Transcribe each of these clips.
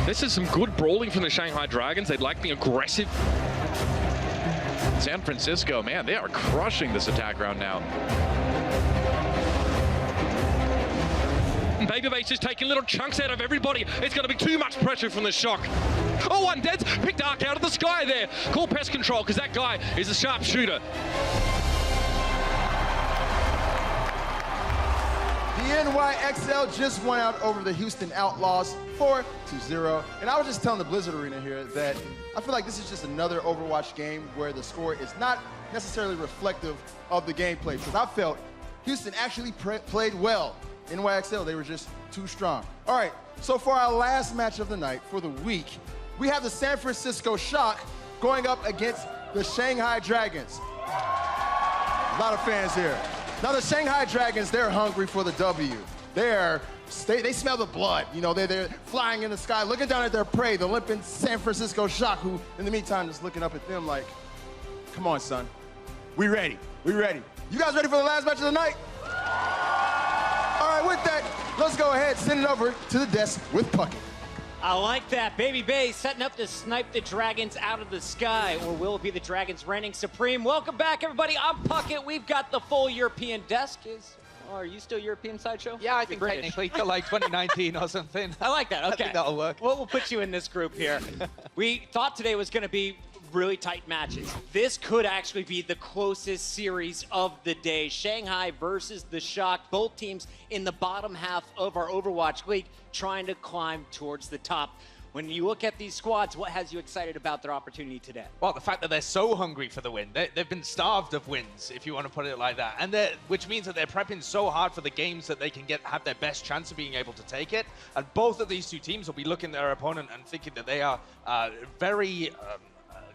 This is some good brawling from the Shanghai Dragons. They like being aggressive. San Francisco, man, they are crushing this attack round now. Babyface is taking little chunks out of everybody. It's going to be too much pressure from the Shock. Oh, Undead's picked Arc out of the sky there. Call pest control, because that guy is a sharpshooter. The NYXL just won out over the Houston Outlaws 4-0. And I was just telling the Blizzard Arena here that I feel like this is just another Overwatch game where the score is not necessarily reflective of the gameplay. Because I felt Houston actually played well. NYXL, they were just too strong. All right, so for our last match of the night, for the week, we have the San Francisco Shock going up against the Shanghai Dragons. A lot of fans here. Now the Shanghai Dragons, they're hungry for the W. They smell the blood. You know, they're flying in the sky, looking down at their prey, the limping San Francisco Shock, who in the meantime is looking up at them like, come on, son. We ready. We ready. You guys ready for the last match of the night? All right, with that, let's go ahead, send it over to the desk with Puckett. I like that. Baby Bay setting up to snipe the Dragons out of the sky, or will it be the Dragons reigning supreme? Welcome back, everybody. I'm Puckett. We've got the full European desk. Are you still European Sideshow? Yeah, I think technically till like 2019 or something. I like that. Okay. I think that'll work. We'll put you in this group here. We thought today was going to be really tight matches. This could actually be the closest series of the day. Shanghai versus the Shock. Both teams in the bottom half of our Overwatch League trying to climb towards the top. When you look at these squads, what has you excited about their opportunity today? Well, the fact that they're so hungry for the win. They've been starved of wins, if you want to put it like that. And which means that they're prepping so hard for the games that they can have their best chance of being able to take it. And both of these two teams will be looking at their opponent and thinking that they are very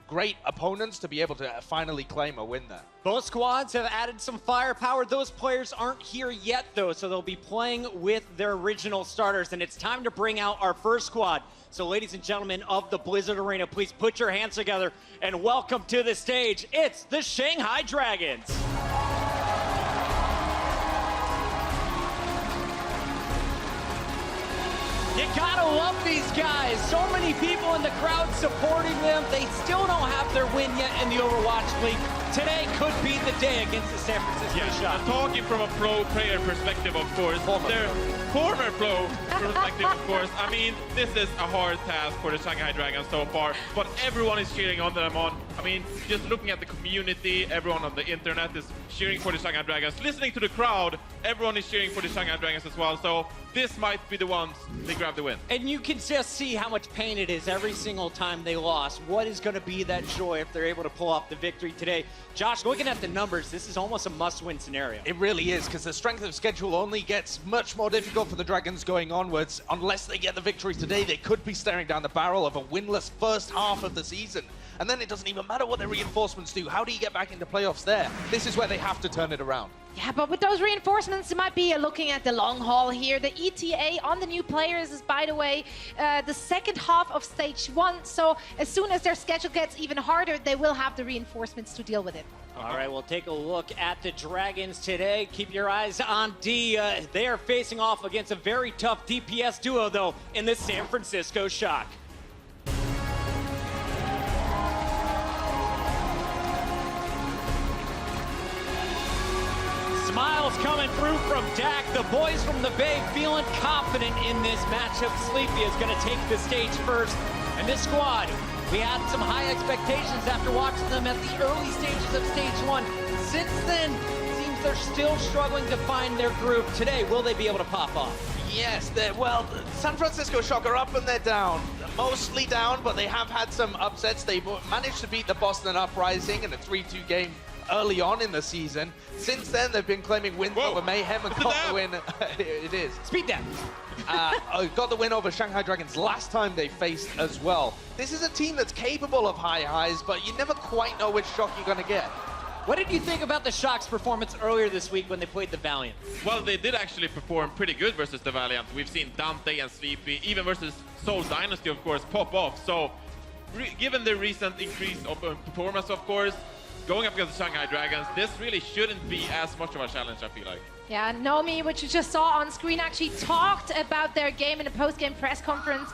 great opponents to be able to finally claim a win there. Both squads have added some firepower. Those players aren't here yet, though, so they'll be playing with their original starters, and it's time to bring out our first squad. So, ladies and gentlemen of the Blizzard Arena, please put your hands together and welcome to the stage. It's the Shanghai Dragons. You gotta love these guys. So many people in the crowd supporting them. They still don't have their win yet in the Overwatch League. Today could be the day against the San Francisco Shock. I'm talking from a pro player perspective, of course. Their former pro perspective, of course. I mean, this is a hard task for the Shanghai Dragons so far, but everyone is cheering on them on. I mean, just looking at the community, everyone on the internet is cheering for the Shanghai Dragons. Listening to the crowd, everyone is cheering for the Shanghai Dragons as well. So this might be the ones they grab the win. And you can just see how much pain it is every single time they lost. What is going to be that joy if they're able to pull off the victory today? Josh, looking at the numbers, this is almost a must-win scenario. It really is, because the strength of schedule only gets much more difficult for the Dragons going onwards. Unless they get the victory today, they could be staring down the barrel of a winless first half of the season. And then it doesn't even matter what their reinforcements do. How do you get back into playoffs there? This is where they have to turn it around. Yeah, but with those reinforcements, you might be looking at the long haul here. The ETA on the new players is, by the way, the second half of stage 1. So as soon as their schedule gets even harder, they will have the reinforcements to deal with it. All right, we'll take a look at the Dragons today. Keep your eyes on D. They are facing off against a very tough DPS duo, though, in the San Francisco Shock. Smiles coming through from Dak. The boys from the Bay feeling confident in this matchup. Sleepy is going to take the stage first. And this squad, we had some high expectations after watching them at the early stages of stage 1. Since then, it seems they're still struggling to find their groove. Today, will they be able to pop off? Yes, well, San Francisco Shock are up and they're down. Mostly down, but they have had some upsets. They managed to beat the Boston Uprising in a 3-2 game early on in the season. Since then, they've been claiming wins over Mayhem and got the win. It is. Speed down. Got the win over Shanghai Dragons last time they faced as well. This is a team that's capable of high highs, but you never quite know which Shock you're going to get. What did you think about the Shock's performance earlier this week when they played the Valiant? Well, they did actually perform pretty good versus the Valiant. We've seen Dante and Sleepy, even versus Seoul Dynasty, of course, pop off. So, given the recent increase of performance, of course, going up against the Shanghai Dragons, this really shouldn't be as much of a challenge, I feel like. Yeah, Nomi, which you just saw on screen, actually talked about their game in a post-game press conference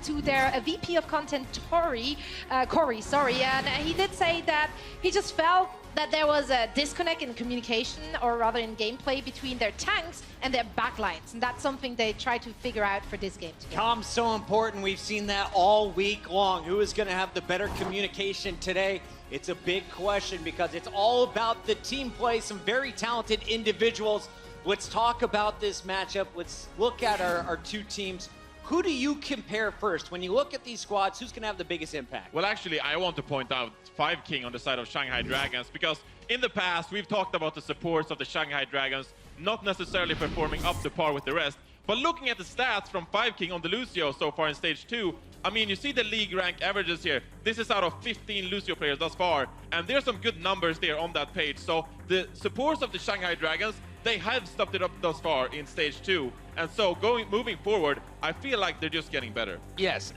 to their VP of content, Corey, and he did say that he just felt that there was a disconnect in communication, or rather in gameplay, between their tanks and their backlines, and that's something they try to figure out for this game today. Comm's so important. We've seen that all week long. Who is going to have the better communication today? It's a big question because it's all about the team play, some very talented individuals. Let's talk about this matchup. Let's look at our two teams. Who do you compare first? When you look at these squads, who's going to have the biggest impact? Well, actually, I want to point out 5king on the side of Shanghai Dragons, because in the past, we've talked about the supports of the Shanghai Dragons not necessarily performing up to par with the rest. But looking at the stats from 5king on the Lucio so far in Stage 2, I mean, you see the league rank averages here. This is out of 15 Lucio players thus far, and there's some good numbers there on that page. So the supports of the Shanghai Dragons, they have stepped it up thus far in Stage 2. And so moving forward, I feel like they're just getting better. Yes,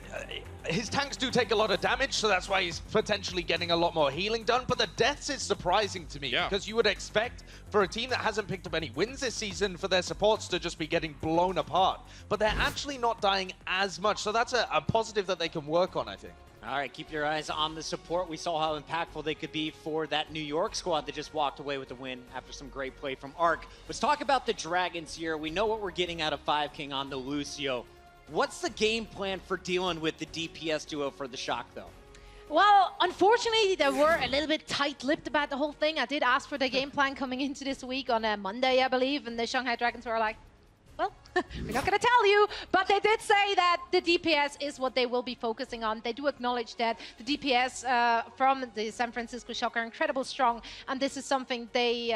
his tanks do take a lot of damage, so that's why he's potentially getting a lot more healing done. But the deaths is surprising to me, because you would expect for a team that hasn't picked up any wins this season for their supports to just be getting blown apart. But they're actually not dying as much, so that's a positive that they can work on, I think. All right, keep your eyes on the support. We saw how impactful they could be for that New York squad that just walked away with the win after some great play from Arc. Let's talk about the Dragons here. We know what we're getting out of 5king on the Lucio. What's the game plan for dealing with the DPS duo for the Shock, though? Well, unfortunately, they were a little bit tight-lipped about the whole thing. I did ask for the game plan coming into this week on a Monday, I believe, and the Shanghai Dragons were like, well, we're not going to tell you, but they did say that the DPS is what they will be focusing on. They do acknowledge that the DPS from the San Francisco Shock are incredibly strong, and this is something they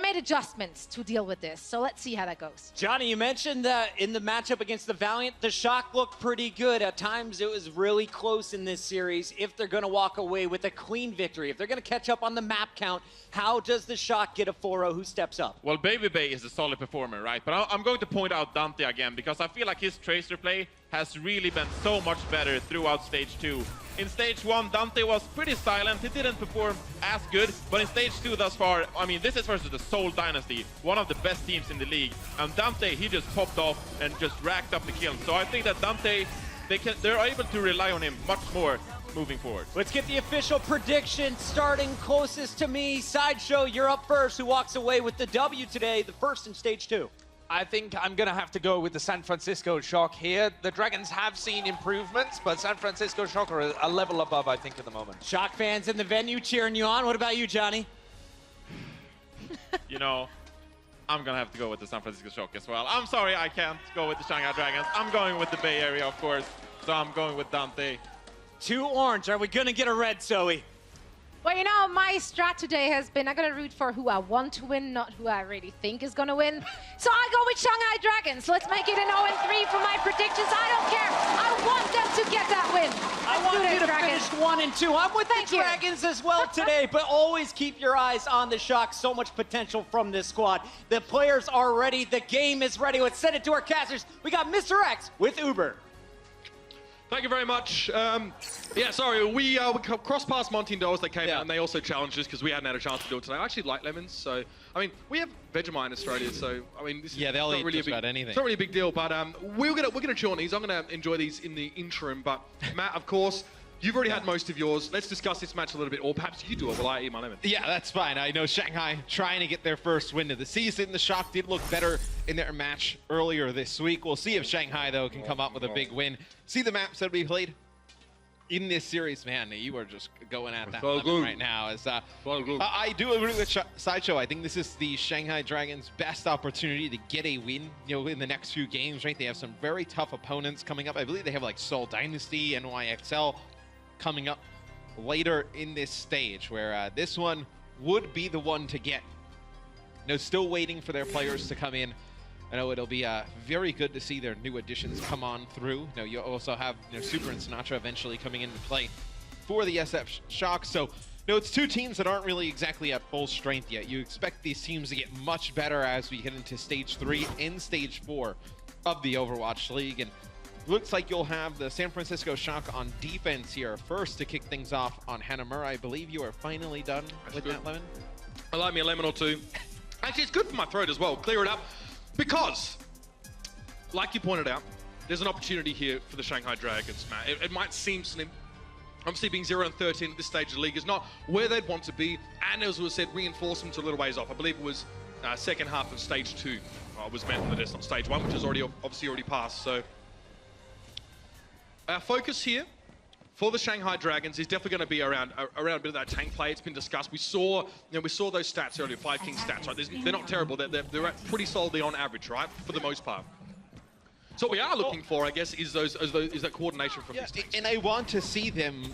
made adjustments to deal with this. So let's see how that goes. Johnny, you mentioned that in the matchup against the Valiant, the Shock looked pretty good. At times, it was really close in this series. If they're going to walk away with a clean victory, if they're going to catch up on the map count, how does the Shock get a 4-0? Who steps up? Well, Baby Bay is a solid performer, right? But I'm going to point out Dante again, because I feel like his Tracer play has really been so much better throughout Stage 2. In Stage 1, Dante was pretty silent. He didn't perform as good, but in Stage 2 thus far, I mean, this is versus the Seoul Dynasty, one of the best teams in the league. And Dante, he just popped off and just racked up the kills. So I think that Dante, they're able to rely on him much more moving forward. Let's get the official prediction starting closest to me. Sideshow, you're up first. Who walks away with the W today, the first in Stage 2? I think I'm going to have to go with the San Francisco Shock here. The Dragons have seen improvements, but San Francisco Shock are a level above, I think, at the moment. Shock fans in the venue cheering you on. What about you, Johnny? You know, I'm going to have to go with the San Francisco Shock as well. I'm sorry I can't go with the Shanghai Dragons. I'm going with the Bay Area, of course. So I'm going with Dante. 2 orange. Are we going to get a red, Zoe? Well, you know, my strat today has been I'm going to root for who I want to win, not who I really think is going to win. So I go with Shanghai Dragons. Let's make it an 0-3 for my predictions. I don't care. I want them to get that win. I want you to finish 1 and 2. I'm with the Dragons as well today, but always keep your eyes on the Shock. So much potential from this squad. The players are ready. The game is ready. Let's send it to our casters. We got Mr. X with Uber. Thank you very much. Yeah, sorry, we crossed past Monty and Dolls. They came out and they also challenged us because we hadn't had a chance to do it today. I actually like lemons, so I mean, we have Vegemite in Australia, so I mean, this is they'll not eat really just about anything. It's not really a big deal, but we're gonna chew on these. I'm gonna enjoy these in the interim. But Matt, of course, you've already had most of yours. Let's discuss this match a little bit, or perhaps you do it while I eat my lemon. Yeah, that's fine. I know Shanghai trying to get their first win of the season. The Shock did look better in their match earlier this week. We'll see if Shanghai, though, can come up with a big win. See the maps that we played in this series, man. You are just going at that right now. As I do agree with Sideshow. I think this is the Shanghai Dragons' best opportunity to get a win, you know, in the next few games. Right, they have some very tough opponents coming up. I believe they have like Seoul Dynasty, NYXL coming up later in this stage, where this one would be the one to get. You know, still waiting for their players to come in. I know it'll be very good to see their new additions come on through. You know, you also have Super and Sinatra eventually coming into play for the SF Shock. So, it's two teams that aren't really exactly at full strength yet. You expect these teams to get much better as we get into Stage 3 and Stage 4 of the Overwatch League. And Looks like you'll have the San Francisco Shock on defense here first to kick things off on Hanamura. I believe you are finally done with good. that, Lemon. I like me a lemon or two. Actually, it's good for my throat as well. Clear it up. Because, like you pointed out, there's an opportunity here for the Shanghai Dragons, Matt. It might seem slim. Obviously, being 0-13 at this stage of the league is not where they'd want to be. And as was said, reinforcements a little ways off. I believe it was second half of stage 2 was meant that it's not stage 1, which is obviously already passed. So our focus here for the Shanghai Dragons is definitely going to be around a bit of that tank play. It's been discussed. We saw those stats earlier, 5 King stats. Right? They're not terrible. They're pretty solidly on average, right, for the most part. So what we are looking for, I guess, is that coordination from these teams. And I want to see them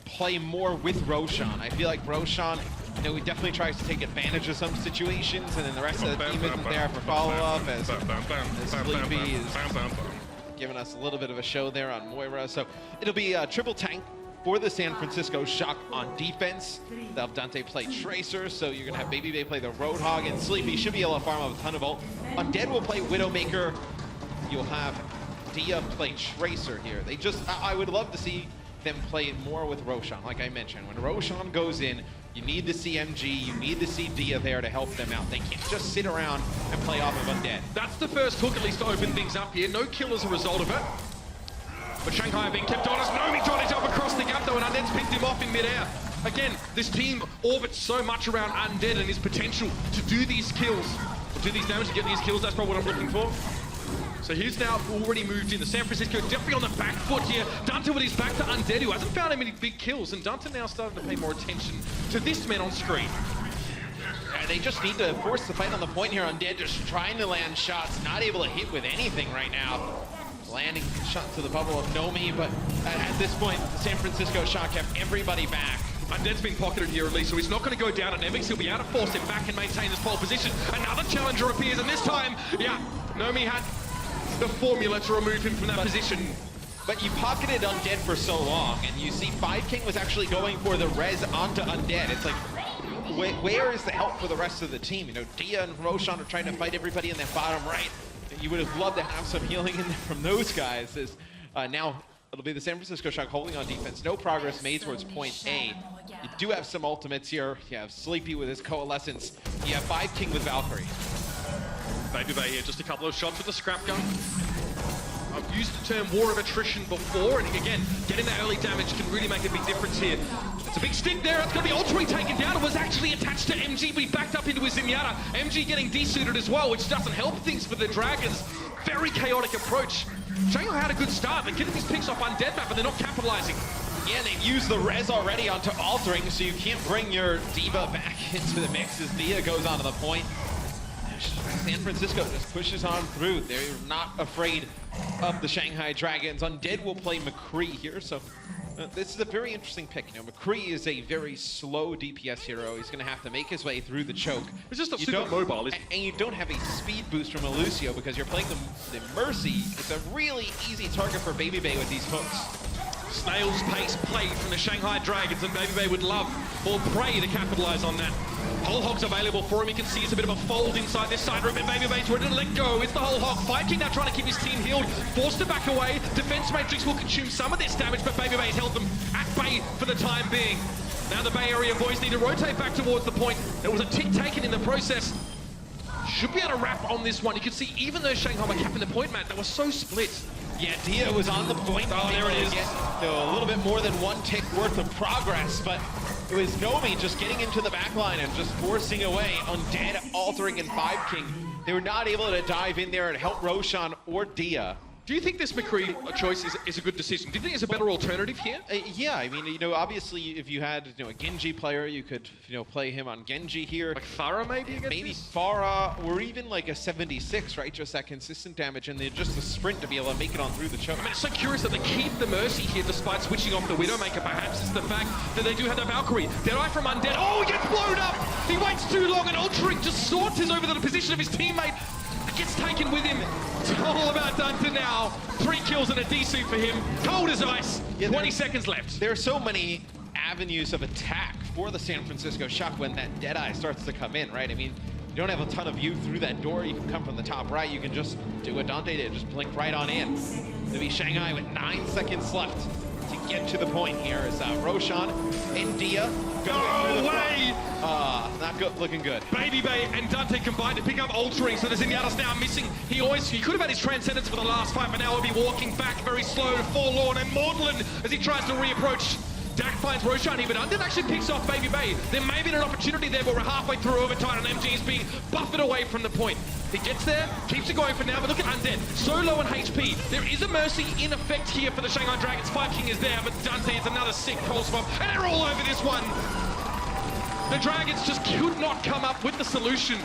play more with Roshan. I feel like Roshan, he definitely tries to take advantage of some situations, and then the rest of the team isn't there for follow-up, as Sleepy is giving us a little bit of a show there on Moira. So it'll be a triple tank for the San Francisco Shock on defense. They'll have Dante play Tracer, so you're gonna have Babybay play the Roadhog, and Sleepy should be able to farm up a ton of ult. Undead will play Widowmaker. You'll have Dia play Tracer here. I would love to see them play more with Roshan, like I mentioned. When Roshan goes in, you need to see MG, you need to see Dia there to help them out. They can't just sit around and play off of Undead. That's the first hook, at least, to open things up here. No kill as a result of it. But Shanghai are being kept honest. Nomi trying to jump across the gap, though, and Undead's picked him off in midair. Again, this team orbits so much around Undead and his potential to do these kills, or do these damage, to get these kills. That's probably what I'm looking for. So he's now already moved in. The San Francisco definitely on the back foot here. Dante with his back to Undead, who hasn't found any big kills, and Dante now starting to pay more attention to this man on screen. And they just need to force the fight on the point here. Undead just trying to land shots, not able to hit with anything right now. Landing shots to the bubble of Nomi, but at this point, the San Francisco Shock have everybody back. Undead's been pocketed here at least, so he's not going to go down at Nemix. He'll be able to force him back and maintain this pole position. Another challenger appears, and this time, yeah, Nomi had the formula to remove him from that position. But you pocketed Undead for so long, and you see 5 King was actually going for the res onto Undead. It's like, where is the help for the rest of the team? Dia and Roshan are trying to fight everybody in that bottom right. You would have loved to have some healing in there from those guys. As now it'll be the San Francisco Shock holding on defense. No progress made towards point A. You do have some ultimates here. You have Sleepy with his Coalescence. You have 5 King with Valkyrie. Babybay here, just a couple of shots with the scrap gun. I've used the term war of attrition before, and again, getting that early damage can really make a big difference here. It's a big stick there, it's going to be ultimately taken down. It was actually attached to MG, but he backed up into his Zenyatta. MG getting desuited as well, which doesn't help things for the Dragons. Very chaotic approach. Shanghai had a good start. They're getting these picks off Undead map, but they're not capitalizing. Yeah, they've used the res already onto Altering, so you can't bring your D.Va back into the mix as Dia goes onto the point. San Francisco just pushes on through. They're not afraid of the Shanghai Dragons. Undead will play McCree here, so this is a very interesting pick. McCree is a very slow DPS hero. He's going to have to make his way through the choke. It's just a super mobile. And you don't have a speed boost from Lucio because you're playing the Mercy. It's a really easy target for Babybay with these hooks. Snail's pace play from the Shanghai Dragons, and Babybay would love or pray to capitalize on that. Whole Hog's available for him. You can see it's a bit of a fold inside this side room, and Babybay's ready to let go. It's the Whole Hog. 5 King now trying to keep his team healed. Forced to back away. Defense Matrix will consume some of this damage, but Babybay's held them at bay for the time being. Now the Bay Area boys need to rotate back towards the point. There was a tick taken in the process. Should be able to wrap on this one. You can see even though Shanghai were capping the point, Matt, they were so split. Yeah, Dia was on the point. Oh, there it is. A little bit more than 1 tick worth of progress, but it was Nomi just getting into the back line and just forcing away Undead, Altering, and 5 King. They were not able to dive in there and help Roshan or Dia. Do you think this McCree choice is a good decision? Do you think there's a better alternative here? Yeah, I mean, obviously, if you had, a Genji player, you could, play him on Genji here. Like Pharah, maybe? Maybe Pharah, or even like a 76, right? Just that consistent damage, and then just a sprint to be able to make it on through the choke. I mean, it's so curious that they keep the Mercy here despite switching off the Widowmaker. Perhaps it's the fact that they do have the Valkyrie. Deadeye from Undead. Oh, he gets blown up! He waits too long, and Altering just saunters over the position of his teammate. Gets taken with him. It's all about Dante now. 3 kills and a D-suit for him. Cold as ice. Yeah, 20 seconds left. There are so many avenues of attack for the San Francisco Shock when that Deadeye starts to come in, right? I mean, You don't have a ton of view through that door. You can come from the top right. You can just do what Dante did, just blink right on in. It'll be Shanghai with 9 seconds left to get to the point here as Roshan and Dia going through the way! not good, looking good. Baby Bay and Dante combined to pick up altering, so the Zenyatta's now missing. He could have had his transcendence for the last fight, but now he'll be walking back very slow, forlorn, and maudlin as he tries to reapproach. Dak finds Roshan here, but Undead actually picks off Baby Bay. There may be an opportunity there, but we're halfway through overtime, and MG is being buffered away from the point. He gets there, keeps it going for now, but look at Undead. So low on HP. There is a Mercy in effect here for the Shanghai Dragons. Five King is there, but Dante is another sick pulse bomb, and they're all over this one. The Dragons just could not come up with the solution.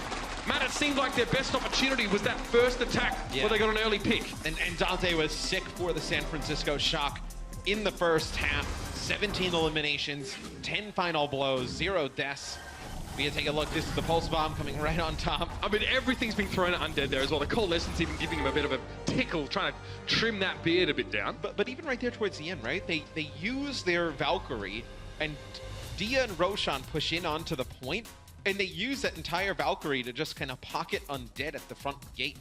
Man, it seemed like their best opportunity was that first attack where they got an early pick. And Dante was sick for the San Francisco Shock in the first half. 17 eliminations, 10 final blows, 0 deaths. We can take a look. This is the pulse bomb coming right on top. I mean, everything's been thrown at Undead there as well. The Coalescence even giving him a bit of a tickle, trying to trim that beard a bit down. But even right there towards the end, right? They use their Valkyrie, and Dia and Roshan push in onto the point, and they use that entire Valkyrie to just kind of pocket Undead at the front gate.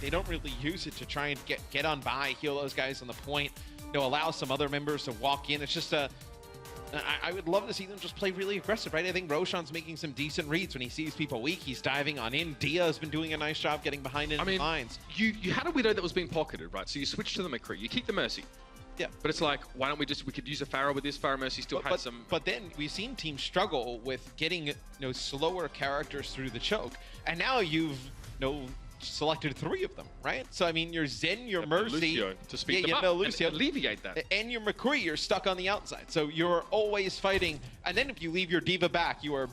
They don't really use it to try and get on by, heal those guys on the point, allow some other members to walk in. It's just I would love to see them just play really aggressive, right? I think Roshan's making some decent reads when he sees people weak. He's diving on in. Dia has been doing a nice job getting behind in the lines. You had a Widow that was being pocketed, right? So you switch to the McCree. You keep the Mercy. Yeah. But it's like, why don't we could use a Pharaoh with this. Pharaoh Mercy still has some... But then we've seen teams struggle with getting slower characters through the choke. And now you've selected 3 of them, right? So I mean, your Zen, your Mercy, Lucio to speed them up Lucio, and alleviate that, and your McCree, you're stuck on the outside. So you're always fighting. And then if you leave your Diva back, you're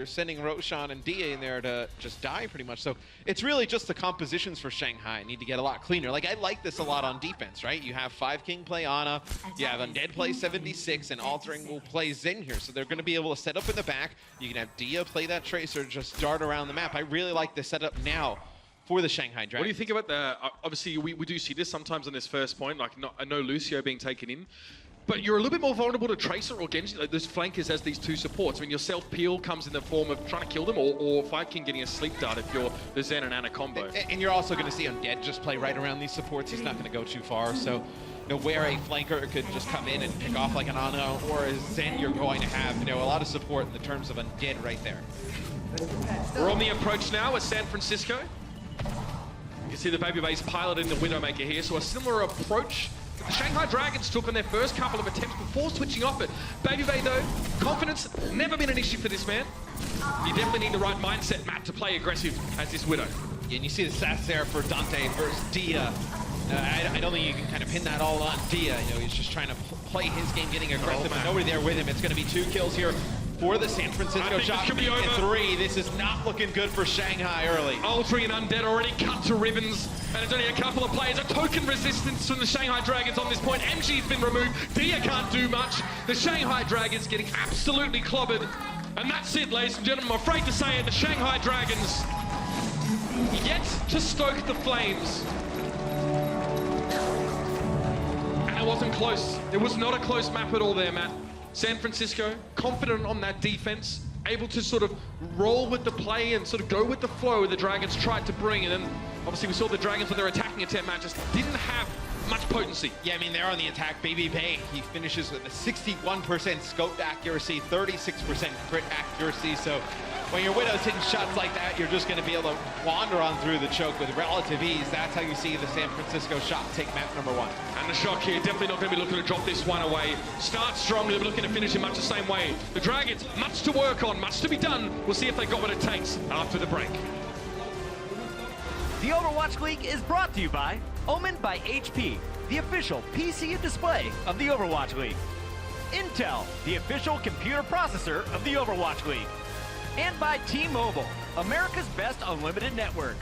sending Roshan and Dia in there to just die pretty much. So it's really just the compositions for Shanghai need to get a lot cleaner. Like, I like this a lot on defense, right? You have 5 King play Ana, you have Undead play 76, and Altering will play Zen here. So they're going to be able to set up in the back. You can have Dia play that Tracer, just dart around the map. I really like the setup now for the Shanghai Dragons. What do you think about the... obviously, we do see this sometimes on this first point, like I know Lucio being taken in, but you're a little bit more vulnerable to Tracer or Genji, like those flankers as these 2 supports. I mean, your self-peel comes in the form of trying to kill them, or Five King getting a sleep dart if you're the Zen and Ana combo. And you're also going to see Undead just play right around these supports. He's not going to go too far, so where a flanker could just come in and pick off like an Ana or a Zen, you're going to have a lot of support in the terms of Undead right there. We're on the approach now with San Francisco. You see the Baby Bay's piloting the Widowmaker here, so a similar approach that the Shanghai Dragons took on their first couple of attempts before switching off it. Baby Bay, though, confidence never been an issue for this man. You definitely need the right mindset, Matt, to play aggressive as this Widow. Yeah, and you see the stats there for Dante versus Dia. I don't think you can kind of pin that all on Dia. He's just trying to play his game, getting aggressive, but nobody there with him. It's going to be 2 kills here for the San Francisco Shock. Could be over. 3. This is not looking good for Shanghai early. Altering and Undead already cut to ribbons, and there's only a couple of players. A token resistance from the Shanghai Dragons on this point. MG's been removed. Dia can't do much. The Shanghai Dragons getting absolutely clobbered. And that's it, ladies and gentlemen. I'm afraid to say it, the Shanghai Dragons yet to stoke the flames. And it wasn't close. It was not a close map at all there, Matt. San Francisco, confident on that defense, able to sort of roll with the play and sort of go with the flow the Dragons tried to bring. And then obviously we saw the Dragons with their attacking attempt, Matt, just didn't have much potency. Yeah, I mean, they're on the attack. Baby Bay, he finishes with a 61% scope accuracy, 36% crit accuracy. So when your Widow's hitting shots like that, you're just going to be able to wander on through the choke with relative ease. That's how you see the San Francisco Shock take map number 1. And the Shock here definitely not going to be looking to drop this one away. Start strong, they'll be looking to finish in much the same way. The Dragons, much to work on, much to be done. We'll see if they got what it takes after the break. The Overwatch League is brought to you by Omen by HP, the official PC and display of the Overwatch League. Intel, the official computer processor of the Overwatch League. And by T-Mobile, America's best unlimited network.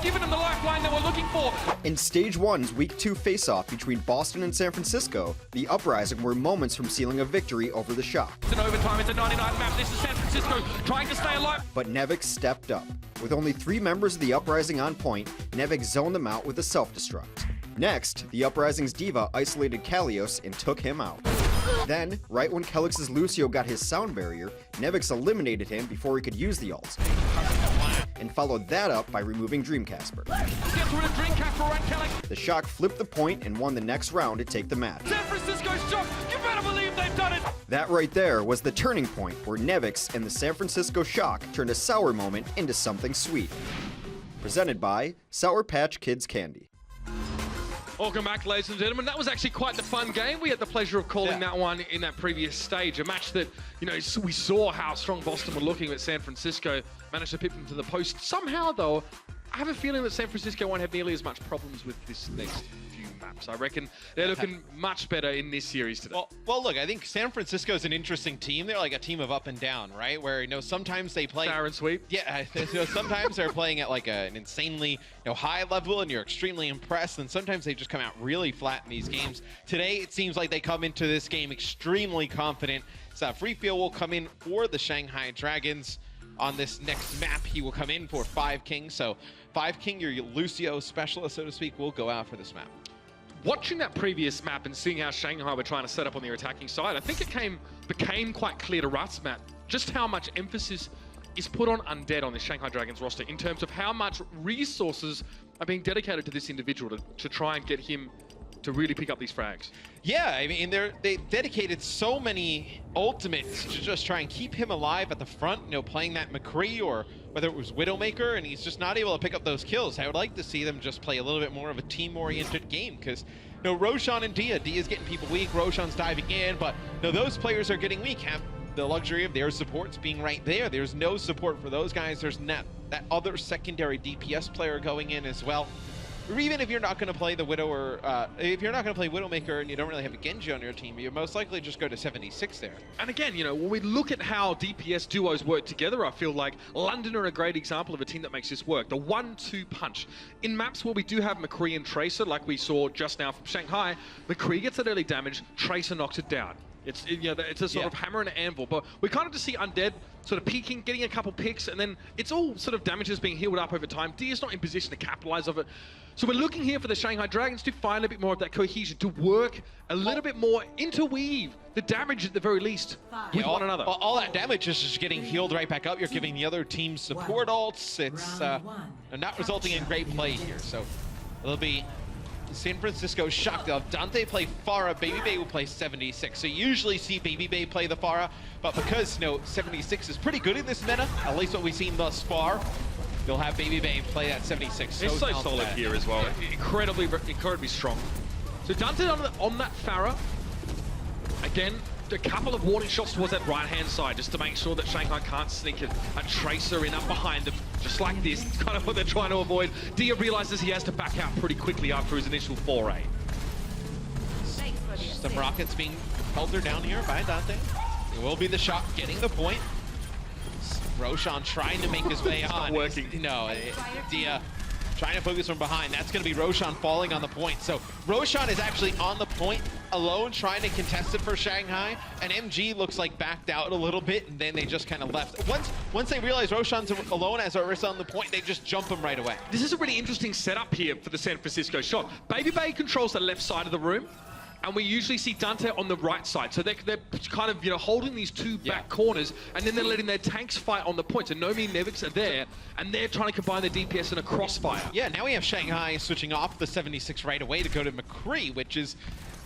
Giving them the lifeline that we're looking for. In Stage 1's Week 2 face-off between Boston and San Francisco, the Uprising were moments from sealing a victory over the Shock. It's an overtime, it's a 99 map. This is San Francisco trying to stay alive. But Nevix stepped up. With only 3 members of the Uprising on point, Nevix zoned them out with a self-destruct. Next, the Uprising's D.Va isolated Kalios and took him out. Then, right when Kelix's Lucio got his sound barrier, Nevix eliminated him before he could use the ult. And followed that up by removing Dreamcasper. The Shock flipped the point and won the next round to take the match. San Francisco's Shock, you better believe they've done it! That right there was the turning point where Nevix and the San Francisco Shock turned a sour moment into something sweet. Presented by Sour Patch Kids Candy. Welcome back, ladies and gentlemen. That was actually quite the fun game. We had the pleasure of calling that one in that previous stage. A match that, you know, we saw how strong Boston were looking, but San Francisco managed to pip them to the post. Somehow, though, I have a feeling that San Francisco won't have nearly as much problems with this next few maps. I reckon they're looking much better in this series today. Well, look, I think San Francisco is an interesting team. They're like a team of up and down, right? Where, you know, sometimes they play... Sour and sweet. Yeah, you know, sometimes they're playing at like an insanely, you know, high level and you're extremely impressed, and sometimes they just come out really flat in these games. Today, it seems like they come into this game extremely confident. So Free Feel will come in for the Shanghai Dragons. On this next map, he will come in for 5 King. So 5 King, your Lucio specialist, so to speak, will go out for this map. Watching that previous map and seeing how Shanghai were trying to set up on their attacking side, I think it became quite clear to us, Matt, just how much emphasis is put on Undead on the Shanghai Dragons roster in terms of how much resources are being dedicated to this individual to try and get him to really pick up these frags. Yeah, I mean, they dedicated so many ultimates to just try and keep him alive at the front, you know, playing that McCree or whether it was Widowmaker, and he's just not able to pick up those kills. I would like to see them just play a little bit more of a team-oriented game, because, you know, Roshan and Dia. Dia's getting people weak, Roshan's diving in, but, you know, those players are getting weak, have the luxury of their supports being right there. There's no support for those guys. There's not that other secondary DPS player going in as well. Or even if you're not going to play the Widow or if you're not going to play Widowmaker and you don't really have a Genji on your team, you most likely just go to 76 there. And again, you know, when we look at how DPS duos work together, I feel like London are a great example of a team that makes this work. The 1-2 punch. In maps where we do have McCree and Tracer, like we saw just now from Shanghai, McCree gets that early damage, Tracer knocks it down. It's it's a sort of hammer and anvil, but we kind of just see Undead sort of peeking, getting a couple picks, and then it's all sort of damages being healed up over time. Dia's not in position to capitalize of it. So we're looking here for the Shanghai Dragons to find a bit more of that cohesion, to work a little bit more, interweave the damage at the very least with one another. All that damage is just getting healed right back up. You're giving the other team support ults. It's not resulting in great play here. So it'll be San Francisco Shock. They'll have Dante play Pharah, BabyBay will play 76. So you usually see BabyBay play the Pharah, but because 76 is pretty good in this meta, at least what we've seen thus far, you'll have BabyBay play that 76. It's so solid here as well. Incredibly strong. So Dante on that Pharah. Again, a couple of warning shots towards that right-hand side just to make sure that Shanghai can't sneak a Tracer in up behind them, just like this. It's kind of what they're trying to avoid. Dia realizes he has to back out pretty quickly after his initial foray. Some rockets being pelted down here by Dante. It will be the shot getting the point. Roshan trying to make his way on. Not working. No, Dia trying to focus from behind. That's going to be Roshan falling on the point. So Roshan is actually on the point alone, trying to contest it for Shanghai. And MG looks like backed out a little bit, and then they just kind of left. Once they realize Roshan's alone as Orisa on the point, they just jump him right away. This is a really interesting setup here for the San Francisco Shock. BabyBay controls the left side of the room, and we usually see Dante on the right side. So they're kind of holding these two back corners, and then they're letting their tanks fight on the points. And Nomi and Nevix are there, and they're trying to combine the DPS in a crossfire. Yeah, now we have Shanghai switching off the 76 right away to go to McCree, which is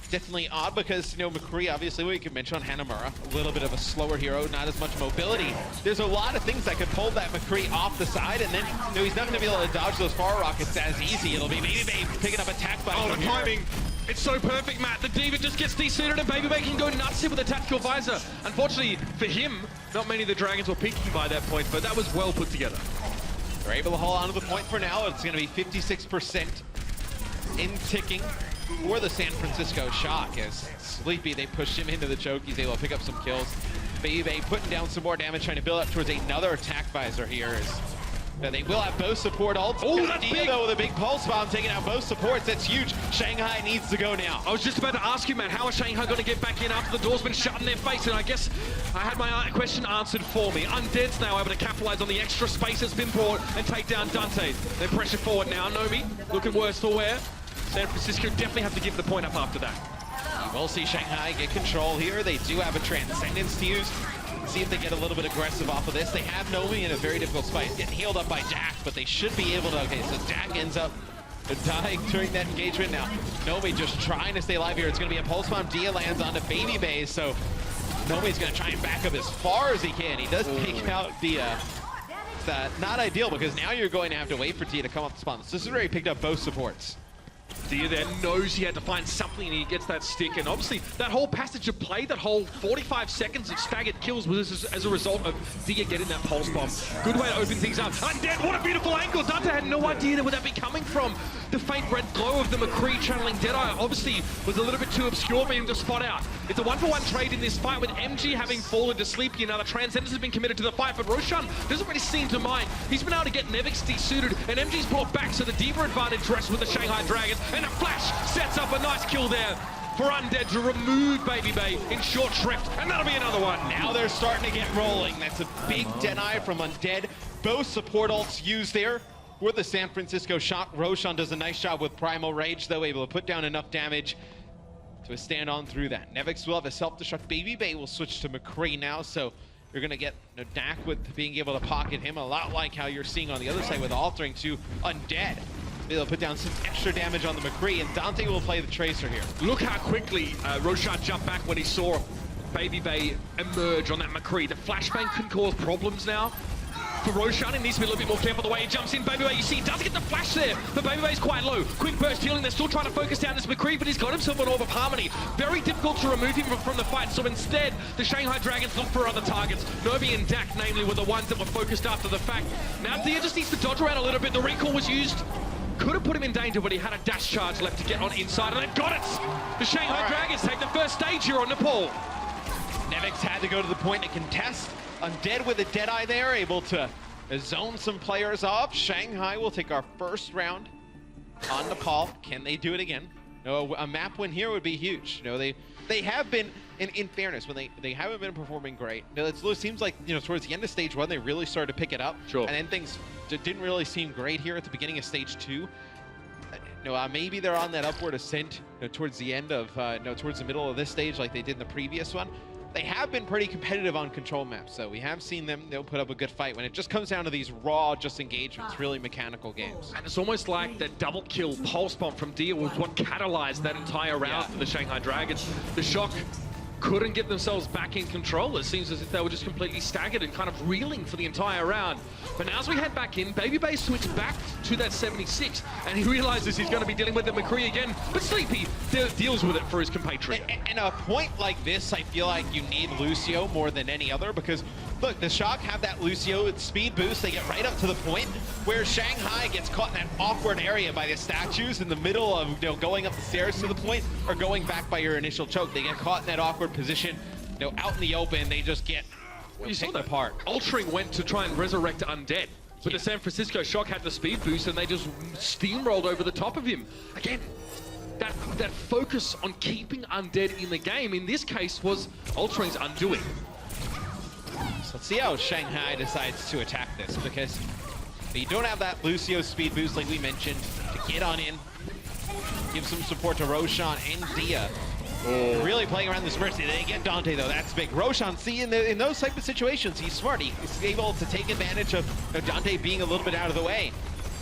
definitely odd because, McCree, obviously, we can mention on Hanamura, a little bit of a slower hero, not as much mobility. There's a lot of things that could pull that McCree off the side, and then, he's not going to be able to dodge those far rockets as easy. It'll be BabyBay picking up attack by the timing. It's so perfect, Matt. The Diva just gets desuited, and BabyBay can go nuts here with a tactical visor. Unfortunately for him, not many of the Dragons were peeking by that point, but that was well put together. They're able to hold on to the point for now. It's going to be 56% in ticking for the San Francisco Shock. As Sleepy, they push him into the choke. He's able to pick up some kills. BabyBay putting down some more damage, trying to build up towards another attack visor here. They will have both support ults. Oh, that's Dia, big! though, with a big pulse bomb taking out both supports. That's huge. Shanghai needs to go now. I was just about to ask you, Matt, how is Shanghai going to get back in after the door's been shut in their face? And I guess I had my question answered for me. Undead's now able to capitalize on the extra space that's been brought and take down Dante. They pressure forward now. Nomi looking worse for wear. San Francisco definitely have to give the point up after that. We'll see Shanghai get control here. They do have a Transcendence to use. See if they get a little bit aggressive off of this. They have Nomi in a very difficult spot. He's getting healed up by Dak, but they should be able to. Okay, so Dak ends up dying during that engagement. Now, Nomi just trying to stay alive here. It's going to be a pulse bomb. Dia lands onto BabyBay, so Nomi's going to try and back up as far as he can. He does take out Dia. Not ideal, because now you're going to have to wait for Dia to come up the spawn. So this is where he picked up both supports. Dia there knows he had to find something, and he gets that stick. And obviously, that whole passage of play, that whole 45 seconds of staggered kills was as a result of Dia getting that pulse bomb. Good way to open things up. Undead, what a beautiful angle. Dante had no idea where that be coming from. The faint red glow of the McCree channeling Deadeye obviously was a little bit too obscure for him to spot out. It's a 1-for-1 trade in this fight, with MG having fallen to Sleepy. Now the Transcendence has been committed to the fight, but Roshan doesn't really seem to mind. He's been able to get Nevix desuited, and MG's brought back, so the Diva advantage rests with the Shanghai Dragons. And a flash sets up a nice kill there for Undead to remove BabyBay in short shrift, and that'll be another one. Now they're starting to get rolling. That's a big Deadeye from Undead. Both support ults used there for the San Francisco Shock. Roshan does a nice job with Primal Rage, though, able to put down enough damage to stand on through that. Nevix will have a self-destruct. BabyBay will switch to McCree now, so you're going to get Dak with being able to pocket him, a lot like how you're seeing on the other side with altering to Undead. They'll put down some extra damage on the McCree, and Dante will play the Tracer here. Look how quickly Roshan jumped back when he saw BabyBay emerge on that McCree. The flashbang can cause problems now. For Roshan, he needs to be a little bit more careful the way he jumps in. BabyBay, you see, he does get the flash there, but BabyBay's quite low. Quick burst healing, they're still trying to focus down this McCree, but he's got himself an Orb of Harmony. Very difficult to remove him from the fight, so instead, the Shanghai Dragons look for other targets. Nomi and Dak, namely, were the ones that were focused after the fact. Now, Dia just needs to dodge around a little bit. The recall was used. Could have put him in danger, but he had a dash charge left to get on inside, and they've got it! The Shanghai Dragons take the first stage here on Nepal. Nevix had to go to the point to contest. Undead with a Deadeye there, able to zone some players off. Shanghai will take our first round on Nepal. Can they do it again? No, a map win here would be huge. They have been in fairness, when they haven't been performing great, it seems like, you know, towards the end of stage 1, they really started to pick it up. Sure. And then things didn't really seem great here at the beginning of stage 2. You know, maybe they're on that upward ascent, you know, towards the end of, towards the middle of this stage like they did in the previous one. They have been pretty competitive on control maps, so we have seen them, they'll put up a good fight. When it just comes down to these raw, just engagements, really mechanical games. And it's almost like that double kill pulse bomb from Dia was what catalyzed that entire round for the Shanghai Dragons. The Shock couldn't get themselves back in control. It seems as if they were just completely staggered and kind of reeling for the entire round. But now as we head back in, Babybay switched back to that 76, and he realizes he's going to be dealing with the McCree again, but Sleepy deals with it for his compatriot. And a point like this, I feel like you need Lucio more than any other, because look, the Shock have that Lucio speed boost. They get right up to the point where Shanghai gets caught in that awkward area by the statues in the middle of, you know, going up the stairs to the point or going back by your initial choke. They get caught in that awkward position, you know, out in the open. They just get You saw picked that apart. Ultring went to try and resurrect Undead, but the San Francisco Shock had the speed boost and they just steamrolled over the top of him. Again, that focus on keeping Undead in the game, in this case, was Ultring's undoing. So let's see how Shanghai decides to attack this, because you don't have that Lucio speed boost like we mentioned to get on in, give some support to Roshan and Dia. Really playing around this Mercy. They get Dante though, that's big. Roshan, see, in those type of situations, he's smart. He's able to take advantage of Dante being a little bit out of the way.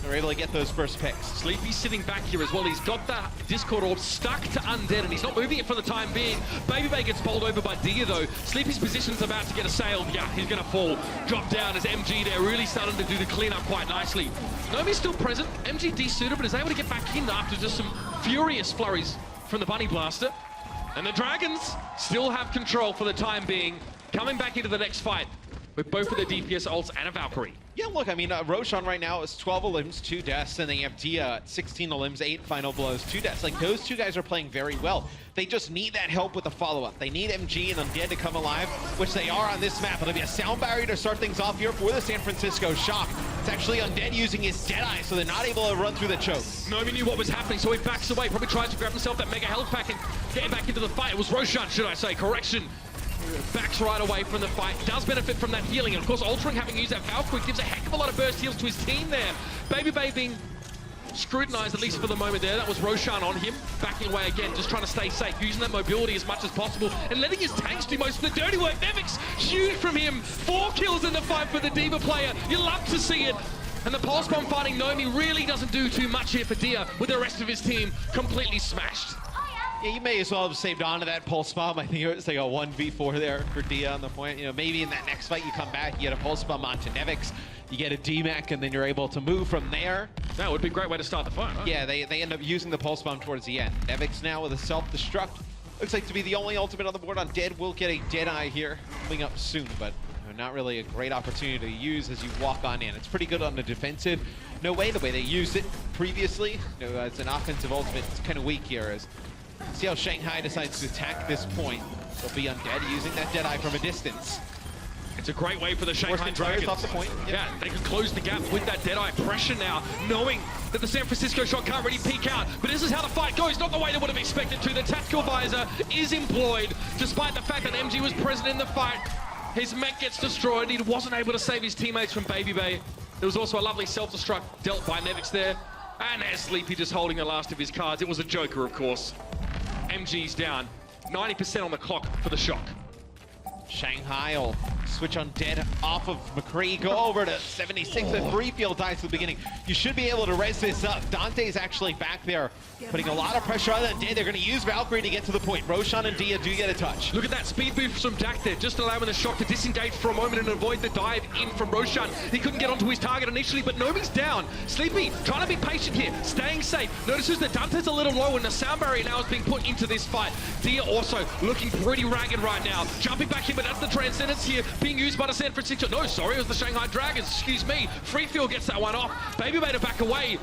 They're able to get those first picks. Sleepy's sitting back here as well. He's got the Discord Orb stuck to Undead, and he's not moving it for the time being. Babybay gets bowled over by Dia, though. Sleepy's position's about to get assailed. Yeah, he's going to fall. Drop down as MG there, really starting to do the cleanup quite nicely. Nomi's still present. MG desuited, but is able to get back in after just some furious flurries from the Bunny Blaster. And the Dragons still have control for the time being, coming back into the next fight with both of their DPS ults and a Valkyrie. Yeah, look, I mean, Roshan right now is 12 limbs, 2 deaths, and they have Dia 16 limbs, 8 final blows, 2 deaths. Like, those two guys are playing very well. They just need that help with the follow-up. They need MG and Undead to come alive, which they are on this map. It'll be a sound barrier to start things off here for the San Francisco Shock. It's actually Undead using his Deadeye, so they're not able to run through the choke. Nomi knew what was happening, so he backs away, probably tries to grab himself that Mega Health Pack and get back into the fight. It was Roshan, should I say, correction. Backs right away from the fight, does benefit from that healing, and of course Ultring having used that Valkyrie gives a heck of a lot of burst heals to his team there. Babybay being scrutinized, at least for the moment there. That was Roshan on him, backing away again, just trying to stay safe, using that mobility as much as possible, and letting his tanks do most of the dirty work. Nevix, huge from him, 4 kills in the fight for the D.Va player. You love to see it. And the Pulse Bomb fighting Nomi really doesn't do too much here for Dia, with the rest of his team completely smashed. Yeah, you may as well have saved on to that Pulse Bomb. I think it was like a 1v4 there for Dia on the point. You know, maybe in that next fight you come back, you get a Pulse Bomb onto Nevix, you get a DMAC, and then you're able to move from there. That would be a great way to start the fight, huh? Yeah, they end up using the Pulse Bomb towards the end. Nevix now with a self-destruct. Looks like to be the only ultimate on the board. Undead will get a Deadeye here coming up soon, but not really a great opportunity to use as you walk on in. It's pretty good on the defensive. No way, the way they used it previously, you know, as an offensive ultimate, it's kind of weak here. As see how Shanghai decides to attack this point. They'll be Undead using that Deadeye from a distance. It's a great way for the Shanghai Dragons. Off the point. Yep. Yeah, they can close the gap with that Deadeye pressure now, knowing that the San Francisco Shock can't really peek out. But this is how the fight goes, not the way they would have expected to. The Tactical Visor is employed, despite the fact that MG was present in the fight. His mech gets destroyed. He wasn't able to save his teammates from Babybay. There was also a lovely self-destruct dealt by Nevix there. And there's Sleepy just holding the last of his cards. It was a Joker, of course. MG's down. 90% on the clock for the Shock. Shanghai will switch Undead off of McCree, go over to 76 and Freefield dies at the beginning. You should be able to res this up. Dante's actually back there, putting a lot of pressure on Undead. They're going to use Valkyrie to get to the point. Roshan and Dia do get a touch. Look at that speed boost from Dak there, just allowing the Shock to disengage for a moment and avoid the dive in from Roshan. He couldn't get onto his target initially, but Nomi's down. Sleepy trying to be patient here, staying safe. Notices that Dante's a little low and the sound barrier now is being put into this fight. Dia also looking pretty ragged right now. Jumping back in, but that's the Transcendence here being used by the San Francisco. No, sorry, it was the Shanghai Dragons. Excuse me. Freefield gets that one off. Babybay to back away.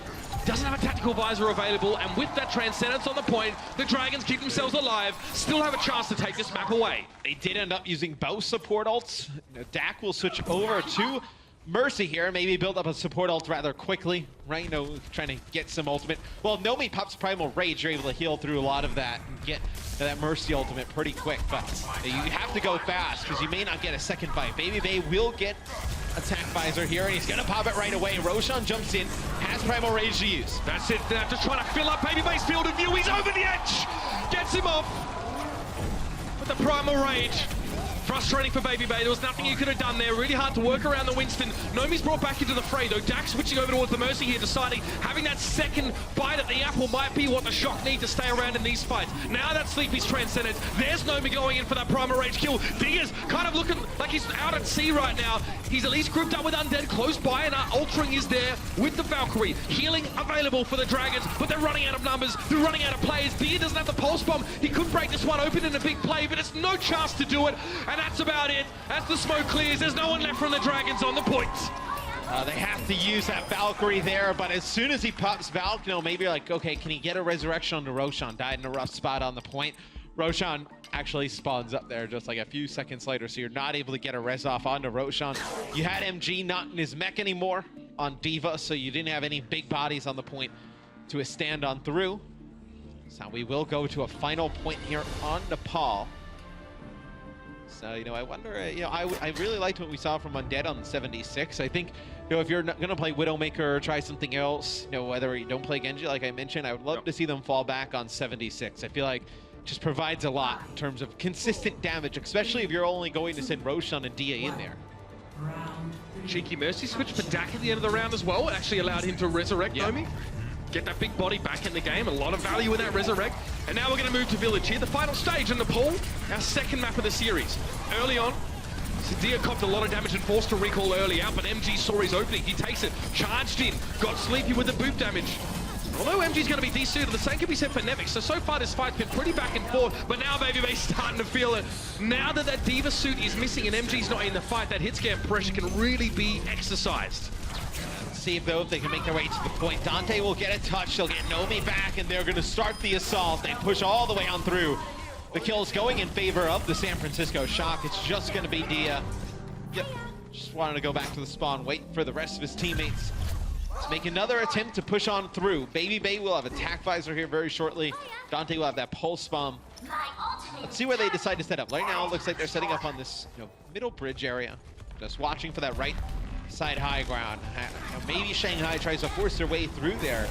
Doesn't have a Tactical Visor available, and with that Transcendence on the point, the Dragons keep themselves alive, still have a chance to take this map away. They did end up using both support ults. Dak will switch over to Mercy here, maybe build up a support ult rather quickly, right? You know, trying to get some ultimate. Well, Nomi pops Primal Rage, you're able to heal through a lot of that and get that Mercy ultimate pretty quick, but you have to go fast because you may not get a second fight. BabyBay will get attack visor here, and he's gonna pop it right away. Roshan jumps in, has Primal Rage to use. That's it, they're just trying to fill up BabyBay's field of view. He's over the edge, gets him off with the Primal Rage. Frustrating for BabyBay. There was nothing you could have done there. Really hard to work around the Winston. Nomi's brought back into the fray, though. Dax switching over towards the Mercy here, deciding having that second bite at the apple might be what the Shock need to stay around in these fights. Now that Sleepy's transcended, there's Nomi going in for that Primal Rage kill. Diaz kind of looking like he's out at sea right now. He's at least grouped up with Undead close by, and Altering is there with the Valkyrie. Healing available for the Dragons, but they're running out of numbers. They're running out of players. Dia doesn't have the Pulse Bomb. He could break this one open in a big play, but it's no chance to do it. And that's about it. As the smoke clears, there's no one left from the Dragons on the point. They have to use that Valkyrie there, but as soon as he pops Valk, you know, maybe you're like, okay, can he get a resurrection onto Roshan? Died in a rough spot on the point. Roshan actually spawns up there just like a few seconds later, so you're not able to get a res off onto Roshan. You had MG not in his mech anymore on D.Va, so you didn't have any big bodies on the point to withstand on through. So we will go to a final point here on Nepal. So, you know, I wonder, you know, I really liked what we saw from Undead on 76. I think, you know, if you're not going to play Widowmaker or try something else, you know, whether you don't play Genji, like I mentioned, I would love to see them fall back on 76. I feel like it just provides a lot in terms of consistent damage, especially if you're only going to send Roshan and Dia in there. Cheeky Mercy switch for Dak at the end of the round as well. It actually allowed him to resurrect Nomi. Get that big body back in the game. A lot of value in that resurrect. And now we're going to move to Village here. The final stage in Nepal, our second map of the series. Early on, Dia copped a lot of damage and forced to recall early out, but MG saw his opening. He takes it, charged in, got Sleepy with the boot damage. Although MG's going to be desuited, the same can be said for Nevix. So far this fight's been pretty back and forth, but now BabyBay's starting to feel it. Now that that D.Va suit is missing and MG's not in the fight, that hit scan pressure can really be exercised. See if, though, if they can make their way to the point. Dante will get a touch, they'll get Nomi back, and they're going to start the assault. They push all the way on through. The kill's going in favor of the San Francisco Shock. It's just going to be Dia. Yep, just wanted to go back to the spawn, wait for the rest of his teammates to make another attempt to push on through. BabyBay will have attack visor here very shortly. Dante will have that pulse bomb. Let's see where they decide to set up. Right now, it looks like they're setting up on this, you know, middle bridge area. Just watching for that right side high ground. Maybe Shanghai tries to force their way through there.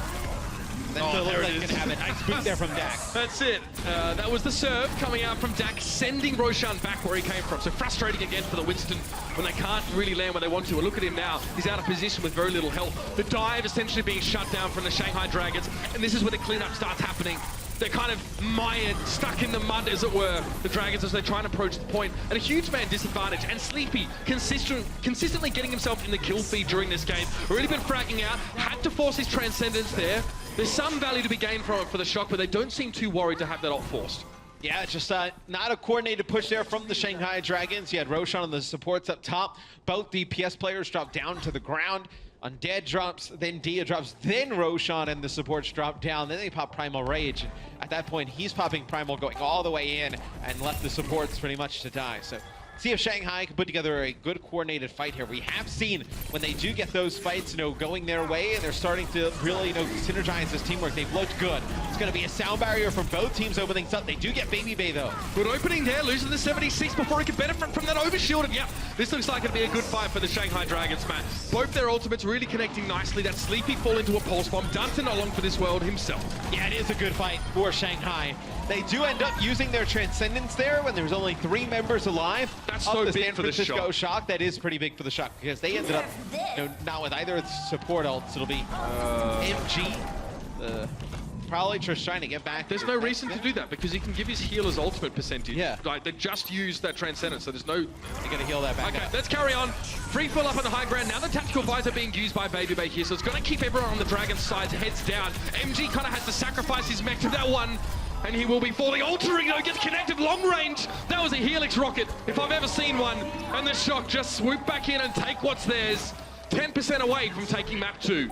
Then there it is. Can have a nice boot there from Dax. That's it. That was the serve coming out from Dax, sending Roshan back where he came from. So frustrating again for the Winston when they can't really land where they want to. And look at him now. He's out of position with very little health. The dive essentially being shut down from the Shanghai Dragons. And this is where the cleanup starts happening. They're kind of mired, stuck in the mud, as it were, the Dragons, as they try and approach the point. And a huge man disadvantage. And Sleepy consistently getting himself in the kill feed during this game. Really been fragging out. Had to force his transcendence there. There's some value to be gained from it for the Shock, but they don't seem too worried to have that ult forced. Yeah, it's just not a coordinated push there from the Shanghai Dragons. You had Roshan on the supports up top. Both DPS players drop down to the ground. Undead drops, then Dia drops, then Roshan and the supports drop down. Then they pop Primal Rage. At that point, he's popping Primal, going all the way in, and left the supports pretty much to die. So see if Shanghai can put together a good coordinated fight here. We have seen when they do get those fights, you know, going their way, and they're starting to really, you know, synergize this teamwork. They've looked good. It's going to be a sound barrier from both teams opening up. They do get BabyBay though. Good opening there, losing the 76 before he could benefit from that overshield. And yeah, this looks like it'll be a good fight for the Shanghai Dragons, man. Both their ultimates really connecting nicely. That Sleepy fall into a pulse bomb. Dante not long for this world himself. Yeah, it is a good fight for Shanghai. They do end up using their Transcendence there when there's only 3 members alive. That's so the big San for the Francisco Shock. That is pretty big for the Shock because they ended up, you know, not with either of the support ults. It'll be MG. Probably just trying to get back. There's no reason to do that because he can give his healer's ultimate percentage. Yeah. Like, they just used that Transcendence, so there's no... They're going to heal that back Okay, up. let's carry on. Free fill up on the high ground. Now the tactical visor being used by BabyBay here, so it's going to keep everyone on the Dragon's side heads down. MG kind of has to sacrifice his mech to that one, and he will be falling. Altering, though, gets connected long range. That was a Helix rocket, if I've ever seen one. And the Shock just swoop back in and take what's theirs. 10% away from taking map 2.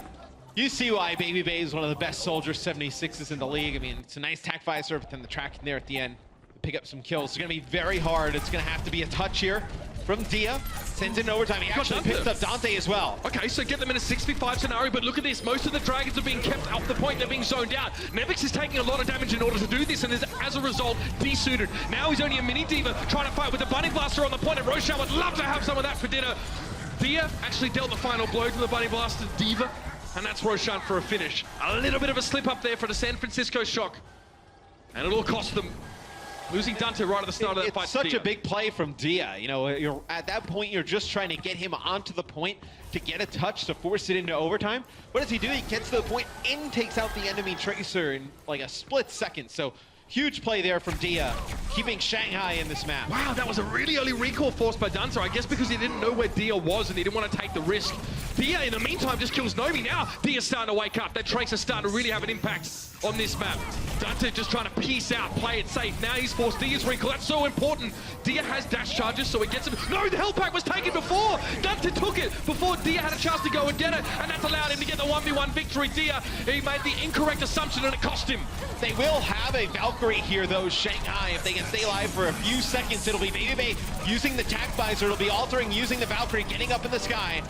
You see why BabyBay is one of the best Soldier 76s in the league. I mean, it's a nice tac visor, but then the tracking there at the end to pick up some kills. It's going to be very hard. It's going to have to be a touch here from Dia. Sends it in overtime. He actually picks up Dante as well. Okay, so get them in a 6v5 scenario, but look at this. Most of the Dragons are being kept off the point. They're being zoned out. Nevix is taking a lot of damage in order to do this, and is, as a result, desuited. Now he's only a mini Diva trying to fight with the Bunny Blaster on the point, and Roshan would love to have some of that for dinner. Dia actually dealt the final blow to the Bunny Blaster Diva, and that's Roshan for a finish. A little bit of a slip up there for the San Francisco Shock, and it'll cost them. Losing Dante right at the start of that fight. It's such a big play from Dia. You know, you're at that point, you're just trying to get him onto the point to get a touch to force it into overtime. What does he do? He gets to the point and takes out the enemy Tracer in like a split second. So huge play there from Dia, keeping Shanghai in this map. Wow, that was a really early recall forced by Dante. I guess because he didn't know where Dia was and he didn't want to take the risk. Dia, in the meantime, just kills Nomi. Now Dia's starting to wake up. That Tracer's starting to really have an impact on this map. Dante just trying to piece out, play it safe. Now he's forced Dia's recall. That's so important. Dia has dash charges, so he gets him. No, the Hell Pack was taken before. Dante took it before Dia had a chance to go and get it, and that's allowed him to get the 1v1 victory. Dia, he made the incorrect assumption and it cost him. They will have a Valkyrie here, though, Shanghai. If they can stay alive for a few seconds, it'll be Baby Bay using the Tac Visor. It'll be altering, using the Valkyrie, getting up in the sky.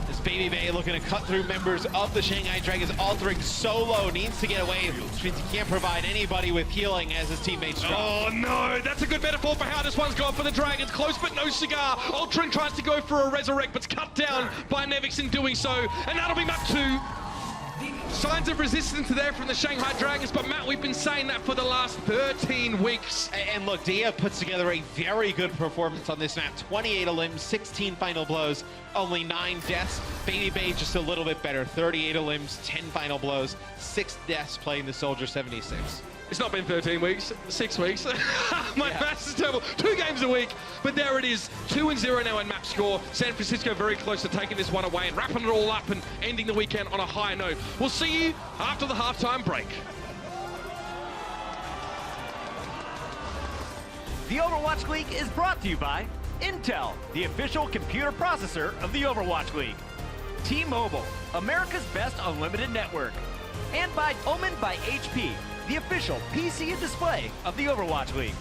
This Baby Bay looking to cut through members of the Shanghai Dragons, altering solo, needs to get away, which means he can't provide anybody with healing as his teammates drop. Oh no, that's a good metaphor for how this one's gone for the Dragons. Close but no cigar. Ultron tries to go for a resurrect, but's cut down by Nevix in doing so, and that'll be map 2. Signs of resistance there from the Shanghai Dragons, but Matt, we've been saying that for the last 13 weeks. And look, Dia puts together a very good performance on this map. 28 limbs, 16 final blows, only 9 deaths. Baby Bay just a little bit better. 38 limbs, 10 final blows, 6 deaths playing the Soldier 76. It's not been 13 weeks, 6 weeks. My maths is terrible. 2 games a week, but there it is. 2-0 now in map score. San Francisco very close to taking this one away and wrapping it all up and ending the weekend on a high note. We'll see you after the halftime break. The Overwatch League is brought to you by Intel, the official computer processor of the Overwatch League. T-Mobile, America's best unlimited network. And by Omen by HP, the official PC and display of the Overwatch League.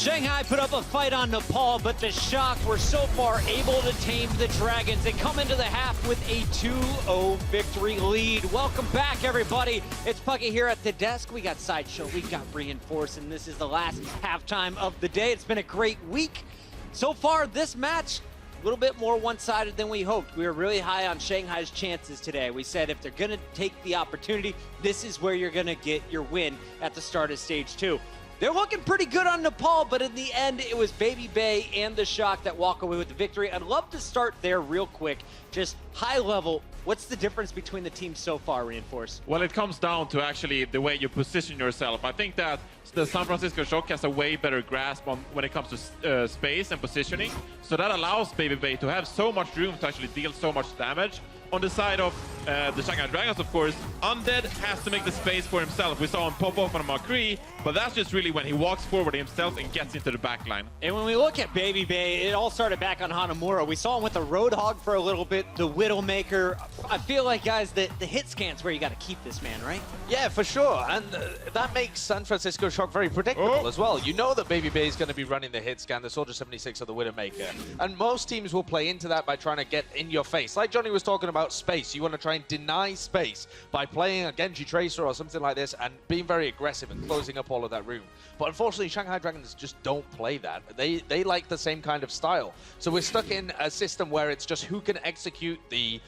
Shanghai put up a fight on Nepal, but the Shock were so far able to tame the Dragons. They come into the half with a 2-0 victory lead. Welcome back, everybody. It's Puckett here at the desk. We got Sideshow, we got Reinforce, and this is the last halftime of the day. It's been a great week. So far, this match, a little bit more one-sided than we hoped. We were really high on Shanghai's chances today. We said if they're going to take the opportunity, this is where you're going to get your win at the start of stage 2. They're looking pretty good on Nepal, but in the end, it was Baby Bay and the Shock that walk away with the victory. I'd love to start there real quick. Just high level, what's the difference between the teams so far, Reinforce? Well, it comes down to actually the way you position yourself. I think that the San Francisco Shock has a way better grasp on when it comes to space and positioning. So that allows Baby Bay to have so much room to actually deal so much damage. On the side of the Shanghai Dragons, of course, Undead has to make the space for himself. We saw him pop off on McCree, but that's just really when he walks forward himself and gets into the back line. And when we look at Baby Bay, it all started back on Hanamura. We saw him with the Roadhog for a little bit, the Widowmaker. I feel like, guys, the hit scan's where you got to keep this man, right? Yeah, for sure. And that makes San Francisco Shock very predictable as well. You know that Baby Bay is going to be running the hit scan, the Soldier 76 or the Widowmaker. And most teams will play into that by trying to get in your face. Like Johnny was talking about space. You want to try and deny space by playing a Genji Tracer or something like this and being very aggressive and closing up all of that room. But unfortunately, Shanghai Dragons just don't play that. They like the same kind of style. So we're stuck in a system where it's just who can execute the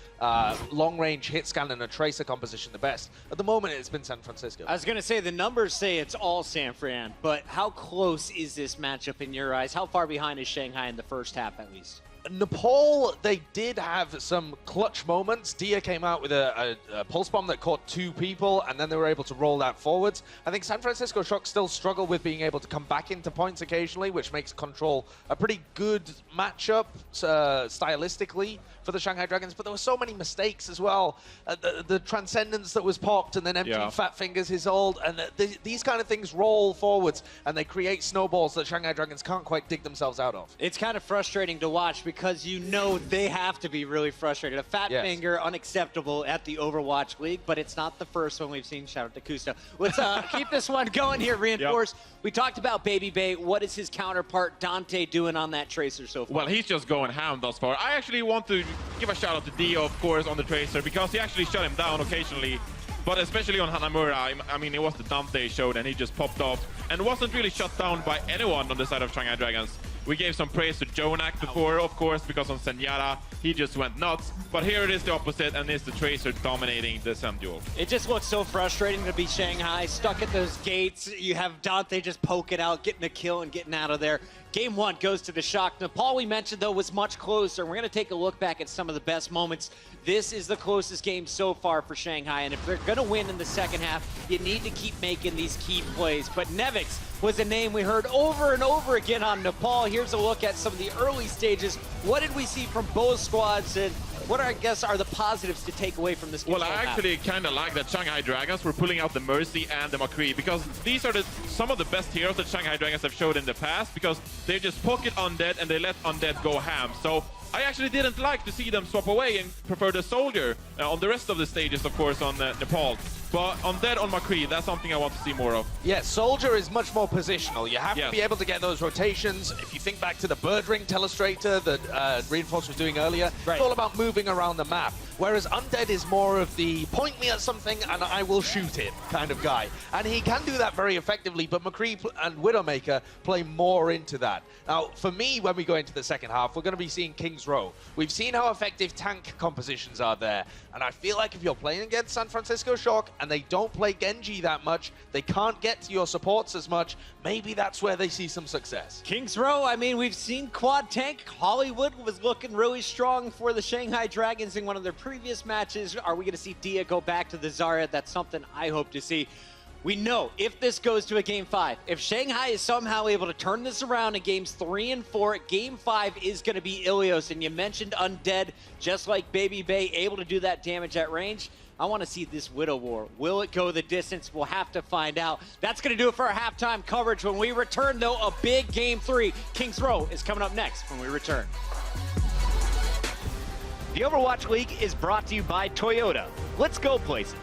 long-range hit scan and a tracer composition the best. At the moment, it's been San Francisco. I was going to say, the numbers say it's all San Fran, but how close is this matchup in your eyes? How far behind is Shanghai in the first half, at least? Nepal, they did have some clutch moments. Dia came out with a pulse bomb that caught 2 people, and then they were able to roll that forwards. I think San Francisco Shock still struggle with being able to come back into points occasionally, which makes Control a pretty good matchup stylistically for the Shanghai Dragons, but there were so many mistakes as well. The Transcendence that was popped, and then empty Fat Fingers his ult, and these kind of things roll forwards, and they create snowballs that Shanghai Dragons can't quite dig themselves out of. It's kind of frustrating to watch because you know they have to be really frustrated. A Fat Finger, unacceptable at the Overwatch League, but it's not the first one we've seen. Shout out to Kusto. Let's keep this one going here, Reinforce. We talked about Baby Bay. What is his counterpart, Dante, doing on that Tracer so far? Well, he's just going ham thus far. I actually want to give a shout out to Dio, of course, on the Tracer, because he actually shut him down occasionally. But especially on Hanamura, I mean, it was the Dante showed and he just popped off and wasn't really shut down by anyone on the side of Shanghai Dragons. We gave some praise to Jonak before, of course, because on Senyara, he just went nuts. But here it is the opposite, and it's the Tracer dominating the Sen duel. It just looks so frustrating to be Shanghai, stuck at those gates. You have Dante just poking out, getting a kill and getting out of there. Game 1 goes to the Shock. Nepal, we mentioned, though, was much closer. We're going to take a look back at some of the best moments. This is the closest game so far for Shanghai, and if they're going to win in the second half, you need to keep making these key plays. But Nevix was a name we heard over and over again on Nepal. Here's a look at some of the early stages. What did we see from both squads, and what, I guess, are the positives to take away from this game? Well, I actually kind of like that Shanghai Dragons were pulling out the Mercy and the McCree, because these are some of the best heroes that Shanghai Dragons have showed in the past, because they just pocket Undead and they let Undead go ham. So I actually didn't like to see them swap away and prefer the Soldier on the rest of the stages, of course, on Nepal. But Undead on McCree, that's something I want to see more of. Yeah, Soldier is much more positional. You have to be able to get those rotations. If you think back to the Bird Ring Telestrator that Reinforce was doing earlier, it's all about moving around the map. Whereas Undead is more of the point me at something and I will shoot it kind of guy. And he can do that very effectively, but McCree and Widowmaker play more into that. Now, for me, when we go into the second half, we're going to be seeing King's Row. We've seen how effective tank compositions are there. And I feel like if you're playing against San Francisco Shock and they don't play Genji that much, they can't get to your supports as much, maybe that's where they see some success. King's Row, I mean, we've seen quad tank. Hollywood was looking really strong for the Shanghai Dragons in one of their previous matches. Are we going to see Dia go back to the Zarya? That's something I hope to see. We know if this goes to a Game 5, if Shanghai is somehow able to turn this around in Games 3 and 4, Game 5 is going to be Ilios. And you mentioned Undead, just like Baby Bay, able to do that damage at range. I want to see this Widow War. Will it go the distance? We'll have to find out. That's going to do it for our halftime coverage. When we return, though, a big Game 3. King's Row is coming up next when we return. The Overwatch League is brought to you by Toyota. Let's go places.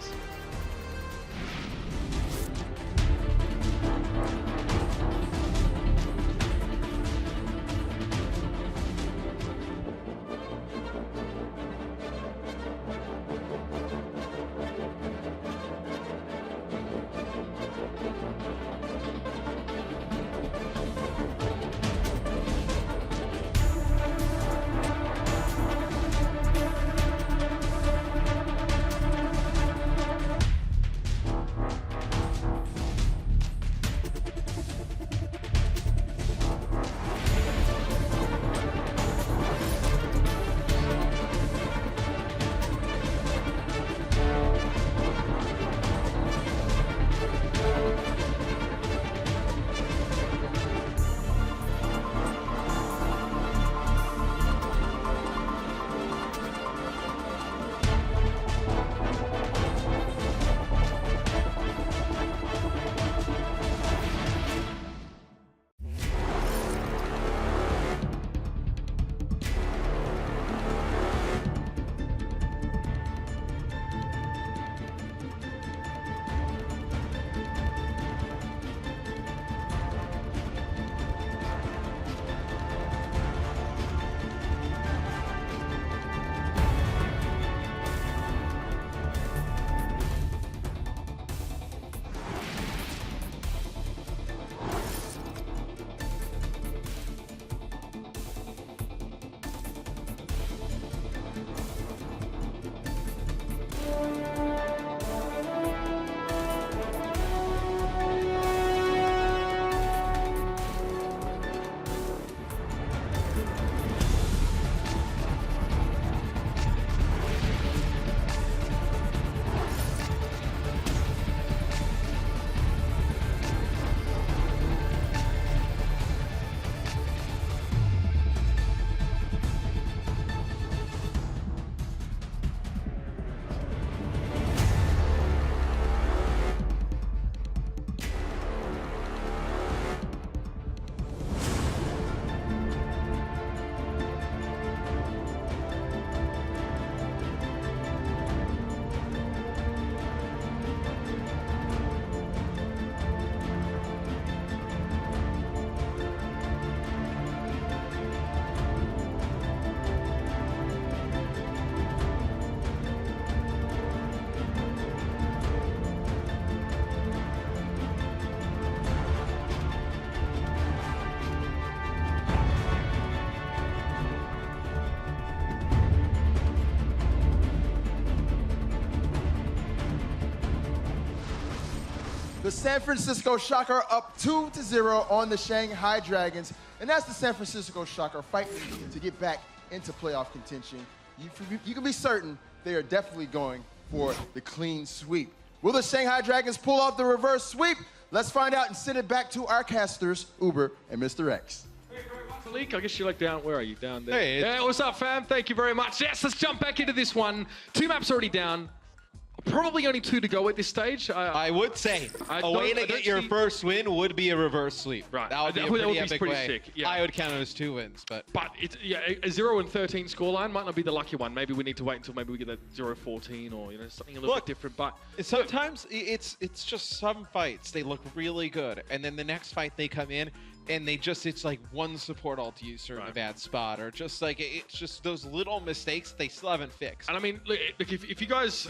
The San Francisco Shocker up 2-0 on the Shanghai Dragons. And that's the San Francisco Shocker fighting to get back into playoff contention. You can be certain they are definitely going for the clean sweep. Will the Shanghai Dragons pull off the reverse sweep? Let's find out and send it back to our casters, Uber and Mr. X. Malik, I guess you're like down, where are you? Down there. Hey, yeah, what's up, fam? Thank you very much. Yes, let's jump back into this one. 2 maps already down. Probably only 2 to go at this stage. I would say a way to get your first win would be a reverse sweep. Right. That would be a That would pretty be epic pretty way. sick, yeah. I would count it as 2 wins, but it's, yeah, a 0-13 scoreline might not be the lucky one. Maybe we need to wait until maybe we get that 0-14 or something a little bit different. But sometimes it's just some fights they look really good, and then the next fight they come in and it's like one support alt user in a bad spot, or just like it's just those little mistakes they still haven't fixed. And I mean, look, if you guys.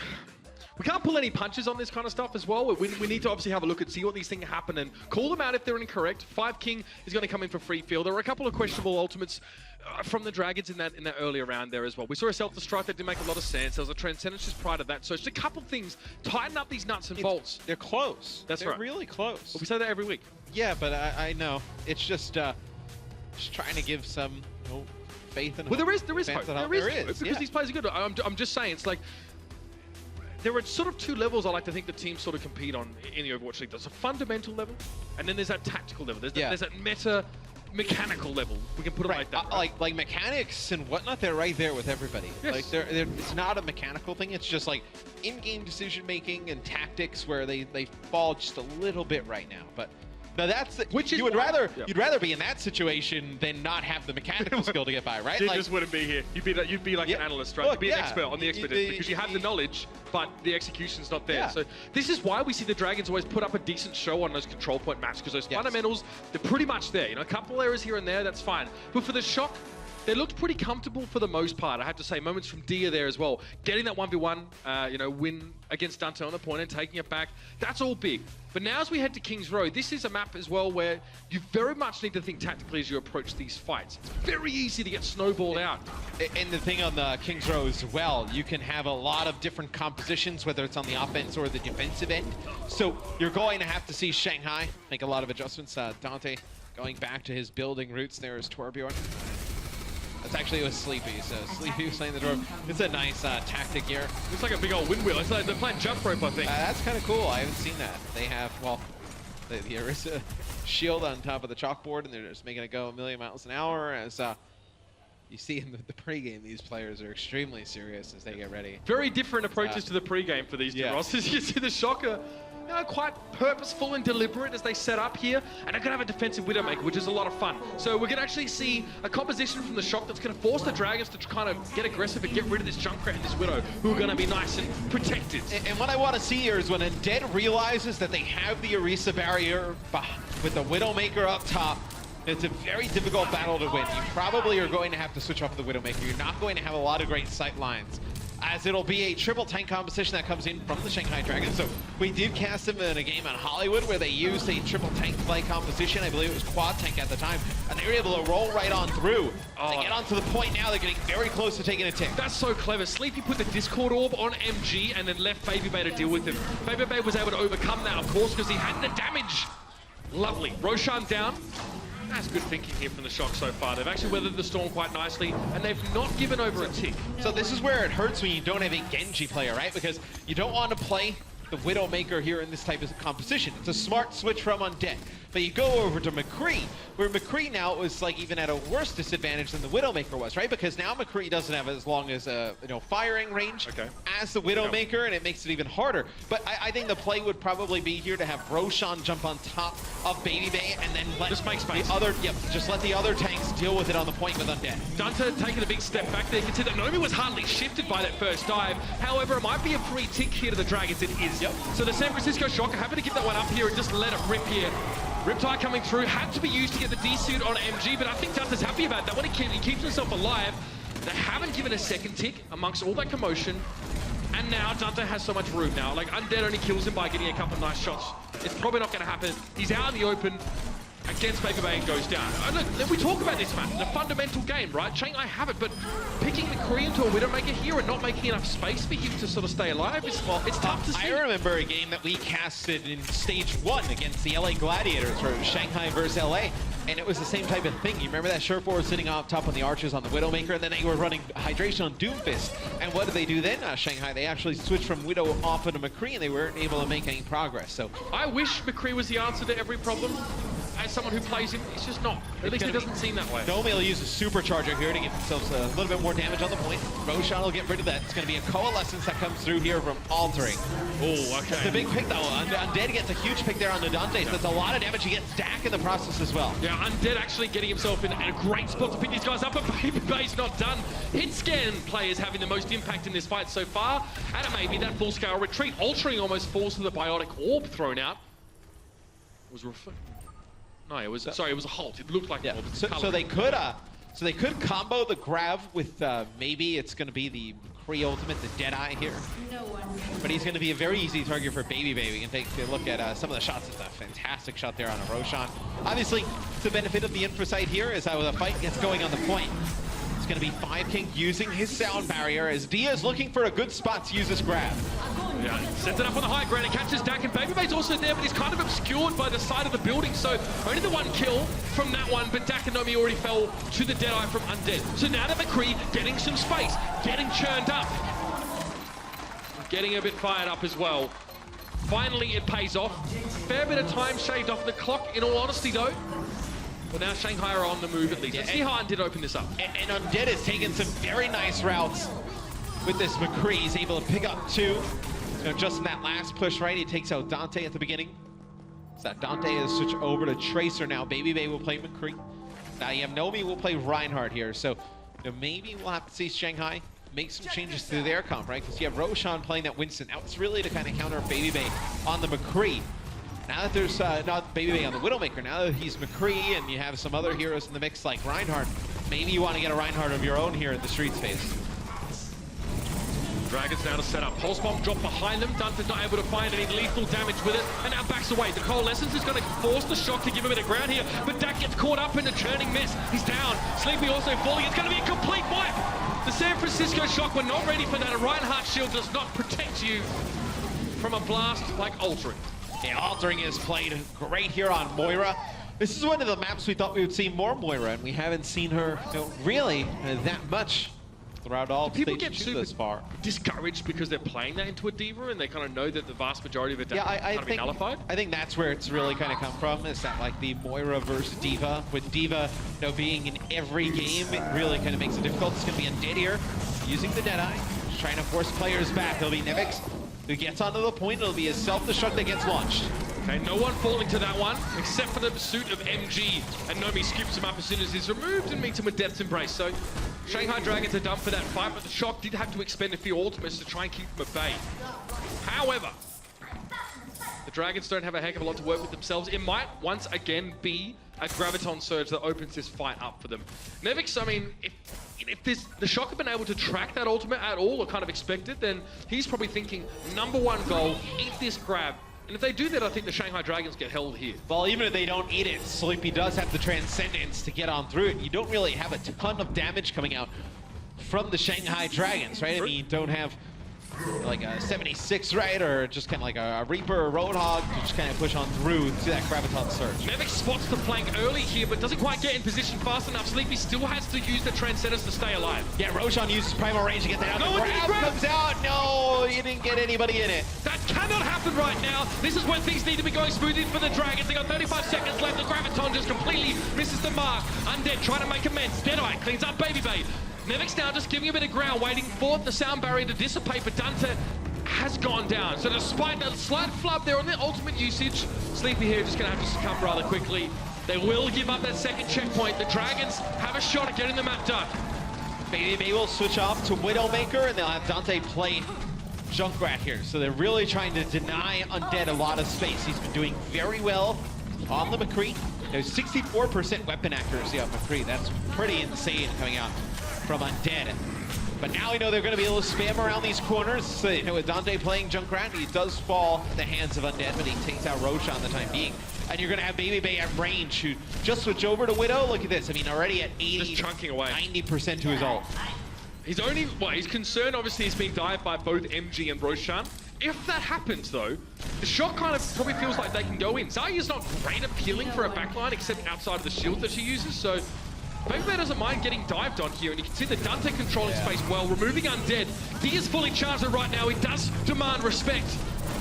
We can't pull any punches on this kind of stuff as well. We need to obviously have a look and see what these things happen and call them out if they're incorrect. 5 King is going to come in for free field. There were a couple of questionable ultimates from the Dragons in that earlier round there as well. We saw a self-destruct that didn't make a lot of sense. There was a Transcendence just prior to that. So just a couple things. Tighten up these nuts and bolts. They're close. That's they're right. really close. But we say that every week. Yeah, but I know. It's just trying to give some faith in Well, there is hope. There is hope, because these players are good. I'm just saying, it's like, there are sort of 2 levels I like to think the teams sort of compete on in the Overwatch League. There's a fundamental level, and then there's that tactical level. There's that mechanical level. We can put it like that. Right? Like mechanics and whatnot, they're right there with everybody. Yes. Like it's not a mechanical thing. It's just like in-game decision making and tactics where they fall just a little bit right now. But now that's you'd rather be in that situation than not have the mechanical skill to get by, right? You just wouldn't be here. You'd be like an analyst, right? You'd be an expert on the expert end, because you have the knowledge, but the execution's not there. Yeah. So this is why we see the Dragons always put up a decent show on those control point maps, because those fundamentals, they're pretty much there. A couple errors here and there, that's fine. But for the Shock, they looked pretty comfortable for the most part. I have to say, moments from Dia there as well. Getting that 1v1, win against Dante on the point and taking it back, that's all big. But now as we head to King's Row, this is a map as well where you very much need to think tactically as you approach these fights. It's very easy to get snowballed out. And the thing on the King's Row as well, you can have a lot of different compositions, whether it's on the offense or the defensive end. So you're going to have to see Shanghai make a lot of adjustments. Dante going back to his building roots there as Torbjorn. That's actually was Sleepy, so Sleepy was playing the door. It's a nice tactic here. Looks like a big old windwheel. It's like they're playing jump rope, I think. That's kind of cool. I haven't seen that. They have, well, the Orisa shield on top of the chalkboard, and they're just making it go a million miles an hour. As you see in the pregame, these players are extremely serious as they get ready. Very different approaches to the pregame for these two rosters. You see the Shocker, quite purposeful and deliberate as they set up here, and they're going to have a defensive Widowmaker, which is a lot of fun. So we're going to actually see a composition from the Shock that's going to force the Dragons to kind of get aggressive and get rid of this Junkrat and this Widow, who are going to be nice and protected. And what I want to see here is when Undead realizes that they have the Orisa barrier with the Widowmaker up top, it's a very difficult battle to win. You probably are going to have to switch off the Widowmaker. You're not going to have a lot of great sight lines, as it'll be a triple tank composition that comes in from the Shanghai Dragons. So we did cast them in a game on Hollywood where they used a triple tank play composition. I believe it was quad tank at the time, and they were able to roll right on through. They get onto the point now, they're getting very close to taking a tick. That's so clever. Sleepy put the Discord Orb on MG and then left Baby Bay to deal with him. Baby Bay was able to overcome that, of course, because he had the damage. Lovely. Roshan down. That's good thinking here from the Shock so far. They've actually weathered the storm quite nicely, and they've not given over a tick. So this is where it hurts when you don't have a Genji player, right? Because you don't want to play the Widowmaker here in this type of composition. It's a smart switch from Undead. But you go over to McCree, where McCree now is like even at a worse disadvantage than the Widowmaker was, right? Because now McCree doesn't have as long as firing range as the Widowmaker, and it makes it even harder. But I think the play would probably be here to have Roshan jump on top of Baby Bay and then let just make space. just let the other tanks deal with it on the point with Undead. Dante taking a big step back there. You can see that Nomi was hardly shifted by that first dive. However, it might be a free tick here to the Dragons. It is. So the San Francisco Shock are happy to give that one up here and just let it rip here. Riptide coming through, had to be used to get the D-suit on MG, but I think Dante's happy about that one. He keeps himself alive. They haven't given a second tick amongst all that commotion. And now Dante has so much room now. Like, Undead only kills him by getting a couple of nice shots. It's probably not going to happen. He's out in the open. against Baby Bay and goes down. Look, we talk about this, man. The fundamental game, right? Shanghai have it, but picking McCree into a Widowmaker here and not making enough space for him to sort of stay alive is it's tough to see. I remember a game that we casted in stage 1 against the LA Gladiators for Shanghai versus LA. And it was the same type of thing. You remember that Surefour was sitting up top on the archers on the Widowmaker, and then they were running Hydration on Doomfist. And what did they do then, Shanghai? They actually switched from Widow off into McCree, and they weren't able to make any progress. So I wish McCree was the answer to every problem. As someone who plays him, it's just not. At least it doesn't seem that way. Nomi will use a supercharger here to give themselves a little bit more damage on the point. Roshan will get rid of that. It's going to be a Coalescence that comes through here from Altering. Oh, okay. It's a big pick, though. Undead gets a huge pick there on the Dante, so that's a lot of damage. He gets Dak in the process as well. Yeah, Undead actually getting himself in a great spot to pick these guys up, but Baby Bay's not done. Hit scan players having the most impact in this fight so far, and it may be that full-scale retreat. Altering almost falls to the Biotic Orb thrown out. No, it was sorry. It was a halt. It looked like an orb. So they could combo the grab with maybe it's going to be the Kree ultimate, the Deadeye here. But he's going to be a very easy target for Baby Bay. We can take a look at some of the shots. It's a fantastic shot there on a Roshan. Obviously, the benefit of the infra site here is how the fight gets going on the point. It's going to be 5King using his sound barrier as Dia is looking for a good spot to use this grab. Yeah, sets it up on the high ground and catches Dak, and Baby Bay's also there, but he's kind of obscured by the side of the building, so only the one kill from that one, but Dak and Nomi already fell to the Deadeye from Undead. So now that McCree getting some space, getting churned up, getting a bit fired up as well. Finally, it pays off. Fair bit of time shaved off the clock, in all honesty, though. But now Shanghai are on the move at least. Let's see how Undead open this up. And Undead has taken some very nice routes with this McCree. He's able to pick up 2. So just in that last push, right, he takes out Dante at the beginning. So that Dante has switched over to Tracer now. Baby Bay will play McCree. Now you have Nomi will play Reinhardt here. So maybe we'll have to see Shanghai make some changes to their comp, right? Because you have Roshan playing that Winston. Now it's really to kind of counter Baby Bay on the McCree. Now that there's not Baby Bay on the Widowmaker, now that he's McCree and you have some other heroes in the mix like Reinhardt, maybe you want to get a Reinhardt of your own here in the streets phase. Dragons now to set up. Pulse Bomb drop behind them. Dunford not able to find any lethal damage with it, and now backs away. The Coalescence is going to force the shock to give him a bit of ground here, but Dak gets caught up in the churning mist. He's down. Sleepy also falling. It's going to be a complete wipe. The San Francisco shock were not ready for that. A Reinhardt shield does not protect you from a blast like Altering. Yeah, Altering is played great here on Moira. This is one of the maps we thought we would see more Moira, and we haven't seen her really that much throughout all people get stage 2 super thus far. discouraged because they're playing that into a D.Va and they kind of know that the vast majority of it I be nullified. I think that's where it's really kind of come from, is that like the Moira versus D.Va. With D.Va being in every game, it really kind of makes it difficult. It's going to be Undead here, using the Deadeye, trying to force players back. It'll be Nevix who gets onto the point. It'll be a self-destruct that gets launched. Okay, no one falling to that one, except for the pursuit of MG, and Nomi scoops him up as soon as he's removed and meets him with Death's Embrace. So Shanghai Dragons are done for that fight, but the Shock did have to expend a few ultimates to try and keep them at bay. However, the Dragons don't have a heck of a lot to work with themselves. It might once again be a Graviton Surge that opens this fight up for them. Nevix, I mean, if the Shock have been able to track that ultimate at all, or kind of expected, then he's probably thinking, #1 goal, eat this grab. And if they do that, I think the Shanghai Dragons get held here. Well, even if they don't eat it, Sleepy does have the Transcendence to get on through it. You don't really have a ton of damage coming out from the Shanghai Dragons, right? I mean, you don't have like a 76, right? Or just kind of like a Reaper or Roadhog to just kind of push on through to that Graviton Surge. Nevix spots the flank early here, but doesn't quite get in position fast enough. Sleepy still has to use the Transcendence to stay alive. Yeah, Roshan uses Primal Range to get that out. No, the grab comes out. No, you didn't get anybody in it. That cannot happen right now. This is when things need to be going smoothly for the Dragons. They got 35 seconds left. The Graviton just completely misses the mark. Undead trying to make amends. Deadeye cleans up Baby Bay. Nevix now just giving a bit of ground, waiting for the sound barrier to dissipate, but Dante has gone down. So despite a slight flub there on the ultimate usage, Sleepy here just going to have to succumb rather quickly. They will give up that second checkpoint. The Dragons have a shot at getting the map done. Baby Bay will switch off to Widowmaker, and they'll have Dante play Junkrat here. So they're really trying to deny Undead a lot of space. He's been doing very well on the McCree. There's 64% weapon accuracy on McCree. That's pretty insane coming out from Undead. But now we know they're going to be able to spam around these corners. So, you know, with Dante playing Junkrat, he does fall at the hands of Undead, but he takes out Roshan the time being. And you're going to have Baby Bay at range who just switch over to Widow. Look at this. I mean, already at 80, Just chunking away. 90% to his ult. He's only, well, he's concerned obviously he's being dived by both MG and Roshan. If that happens though, the shot kind of probably feels like they can go in. Zarya's not great at peeling for a backline except outside of the shield that she uses, so Baby Bay doesn't mind getting dived on here, and you can see the Dante controlling space well, removing Undead. He is fully charged right now, he does demand respect.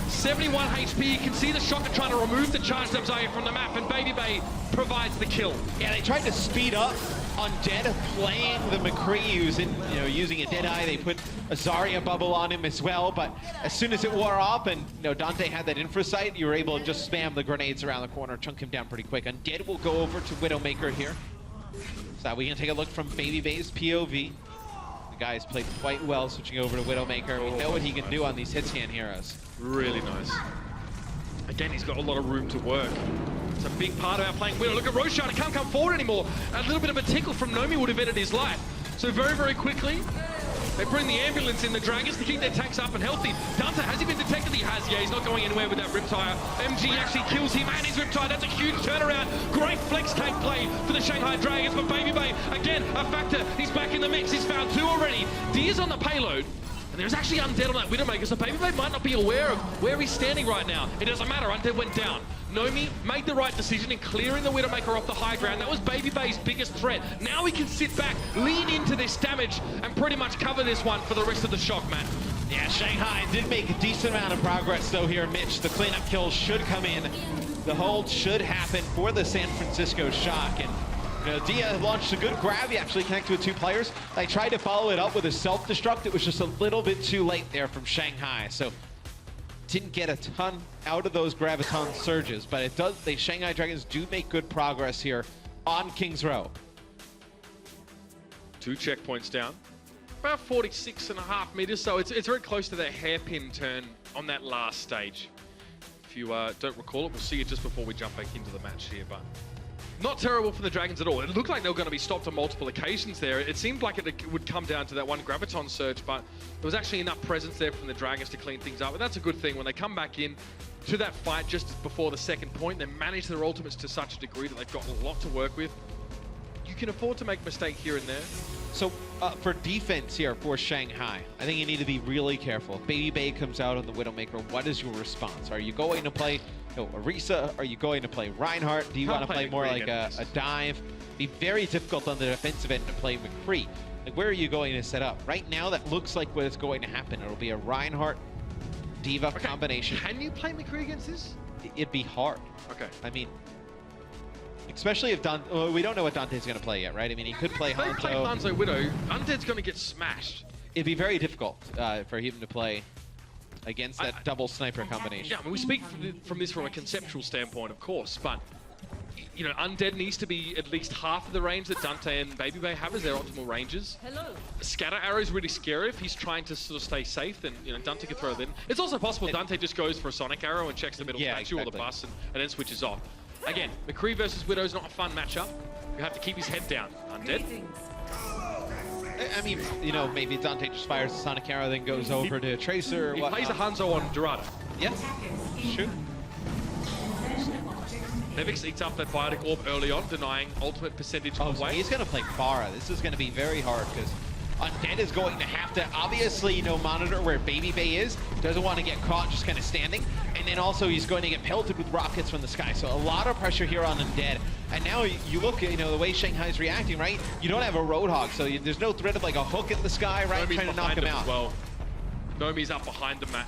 71 HP, you can see the Shocker trying to remove the charged up Zarya from the map, and Baby Bay provides the kill. Yeah, they tried to speed up Undead playing the McCree using a Deadeye. They put a Zarya bubble on him as well, but as soon as it wore off and Dante had that infra sight, you were able to just spam the grenades around the corner, chunk him down pretty quick. Undead will go over to Widowmaker here. So we can take a look from Baby Bay's POV. The guy's played quite well switching over to Widowmaker. We know what he can do on these hit-scan heroes. Really nice. Again, he's got a lot of room to work. It's a big part of our playing Widow. Look at Roshan, he can't come forward anymore. A little bit of a tickle from Nomi would have ended his life. So very, very quickly, they bring the ambulance in, the Dragons, to keep their tanks up and healthy. Dante, has he been detected? He has, yeah, he's not going anywhere with that Riptire. MG actually kills him and his Riptire. That's a huge turnaround. Great flex tank play for the Shanghai Dragons, but Baby Bay, again, a factor. He's back in the mix. He's found 2 already. Dia's on the payload. And there's actually Undead on that Widowmaker, so Baby Bay might not be aware of where he's standing right now. It doesn't matter, Undead went down. Nomi made the right decision in clearing the Widowmaker off the high ground. That was Baby Bay's biggest threat. Now he can sit back, lean into this damage, and pretty much cover this one for the rest of the Shock, man. Yeah, Shanghai did make a decent amount of progress though here, Mitch. The cleanup kills should come in. The hold should happen for the San Francisco Shock. And Dia launched a good grab. He actually connected with 2 players. They tried to follow it up with a self-destruct. It was just a little bit too late there from Shanghai. So didn't get a ton out of those Graviton surges, but it does. The Shanghai Dragons do make good progress here on King's Row. 2 checkpoints down. About 46.5 meters, so it's very close to that hairpin turn on that last stage. If you don't recall it, we'll see it just before we jump back into the match here, but not terrible for the Dragons at all. It looked like they were going to be stopped on multiple occasions there. It seemed like it would come down to that one Graviton surge, but there was actually enough presence there from the Dragons to clean things up. And that's a good thing. When they come back in to that fight just before the second point, they manage their ultimates to such a degree that they've got a lot to work with. You can afford to make a mistake here and there. So for defense here for Shanghai, I think you need to be really careful. If Baby Bay comes out on the Widowmaker, what is your response? Are you going to play Orisa? Are you going to play Reinhardt? Do you want to play more like a dive? Be very difficult on the defensive end to play McCree. Like, where are you going to set up? Right now, that looks like what is going to happen. It'll be a Reinhardt D.Va combination. Can you play McCree against this? It'd be hard. Okay. I mean, especially if Dante, well, we don't know what Dante's going to play yet, right? I mean, he could play If they Hanzo. play Hanzo Widow, Undead's going to get smashed. It'd be very difficult for him to play against that double sniper combination. Yeah, I mean, we speak from this from a conceptual standpoint, of course, but Undead needs to be at least half of the range that Dante and Baby Bay have as their optimal ranges. Scatter arrow is really scary if he's trying to sort of stay safe. Then Dante could throw it in. It's also possible Dante just goes for a sonic arrow and checks the middle statue or the bus and then switches off. Again, McCree versus Widow is not a fun matchup. You have to keep his head down. Undead. I mean, maybe Dante just fires a sonic arrow, then goes over to Tracer or He whatnot. plays a Hanzo on Dorada. Yes, sure. Nevix eats up that Biotic Orb early on, denying ultimate percentage So away. he's going to play Pharah. This is going to be very hard because Undead is going to have to obviously, monitor where Baby Bay is. Doesn't want to get caught just kind of standing. And then also he's going to get pelted with rockets from the sky. So a lot of pressure here on Undead. And now you look at, the way Shanghai's reacting, right? You don't have a Roadhog, so there's no threat of like a hook in the sky, right? Nomi's Trying to knock behind him out. as well. Nomi's up behind him, Matt.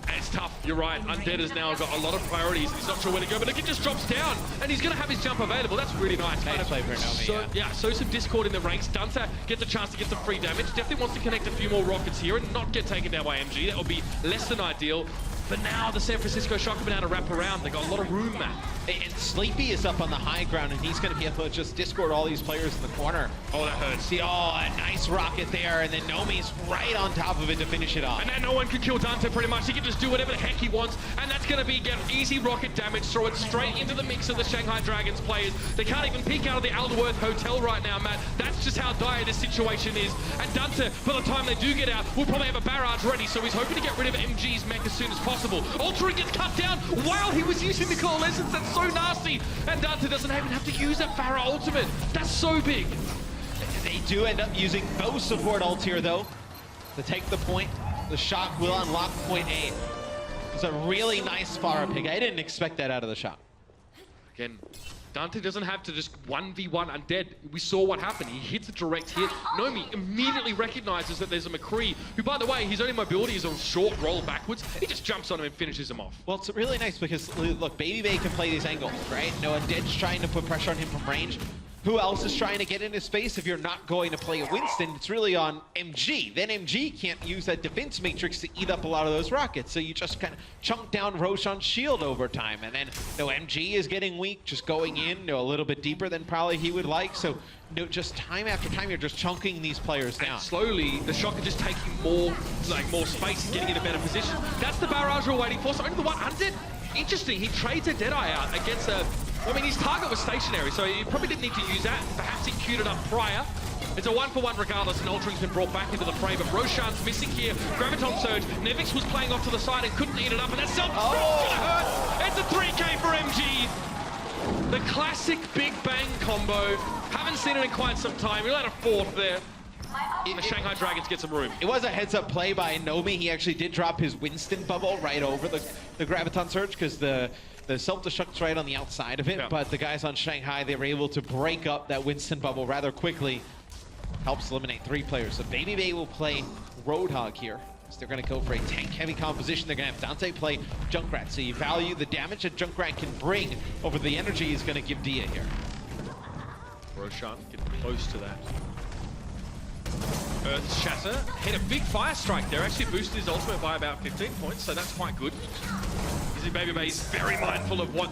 And it's tough, you're right. Undead has now got a lot of priorities. He's not sure where to go, but look, it just drops down. And he's going to have his jump available. That's really nice. Nice play for Nomi, so some discord in the ranks. Dante gets a chance to get some free damage. Definitely wants to connect a few more rockets here and not get taken down by MG. That would be less than ideal. But now the San Francisco Shock have been able to wrap around. They've got a lot of room, Matt. And Sleepy is up on the high ground, and he's going to be able to just discord all these players in the corner. Oh, that hurts. See, a nice rocket there, and then Nomi's right on top of it to finish it off. And now no one can kill Dante pretty much. He can just do whatever the heck he wants, and that's going to be get easy rocket damage, throw it straight into the mix of the Shanghai Dragons players. They can't even peek out of the Alderworth Hotel right now, Matt. That's just how dire this situation is. And Dante, by the time they do get out, will probably have a barrage ready, so he's hoping to get rid of MG's mech as soon as possible. Ultra gets cut down while he was using the Coalescence. That's so nasty. And Dante doesn't even have to use that Pharah ultimate. That's so big. They do end up using both support ults here, though, to take the point. The Shock will unlock point A. It's a really nice Pharah pick. I didn't expect that out of the Shock. Again, Dante doesn't have to just 1v1 Undead. We saw what happened. He hits a direct hit. Nomi immediately recognizes that there's a McCree, who, by the way, his only mobility is a short roll backwards. He just jumps on him and finishes him off. Well, it's really nice because, look, Baby Bay can play these angles, right? No, Undead's trying to put pressure on him from range. Who else is trying to get in his space? If you're not going to play a Winston, it's really on MG. Then MG can't use that defense matrix to eat up a lot of those rockets. So you just kind of chunk down Roshan's shield over time. And then, MG is getting weak, just going in, a little bit deeper than probably he would like. So, just time after time, you're just chunking these players down. And slowly, the Shock are just taking more space and getting in a better position. That's the barrage we're waiting for. So only the one Undead. Interesting, he trades a Deadeye out against a... his target was stationary, so he probably didn't need to use that. Perhaps he queued it up prior. It's a 1-for-1 regardless, and Ultra's been brought back into the fray, but Roshan's missing here. Graviton Surge. Nevix was playing off to the side and couldn't eat it up, and that's self-destruct gonna hurt. It's a 3K for MG. The classic Big Bang combo. Haven't seen it in quite some time. We'll add a fourth there. The Shanghai Dragons get some room. It was a heads-up play by Nomi. He actually did drop his Winston bubble right over the Graviton Surge because the self-destruct's right on the outside of it, but the guys on Shanghai, they were able to break up that Winston bubble rather quickly. Helps eliminate 3 players. So Baby Bay will play Roadhog here. So they're going to go for a tank-heavy composition. They're going to have Dante play Junkrat. So you value the damage that Junkrat can bring over the energy he's going to give Dia here. Roshan getting close to that. Earth's Shatter hit a big fire strike there. Actually boosted his ultimate by about 15 points, so that's quite good. Baby Bay is very mindful of what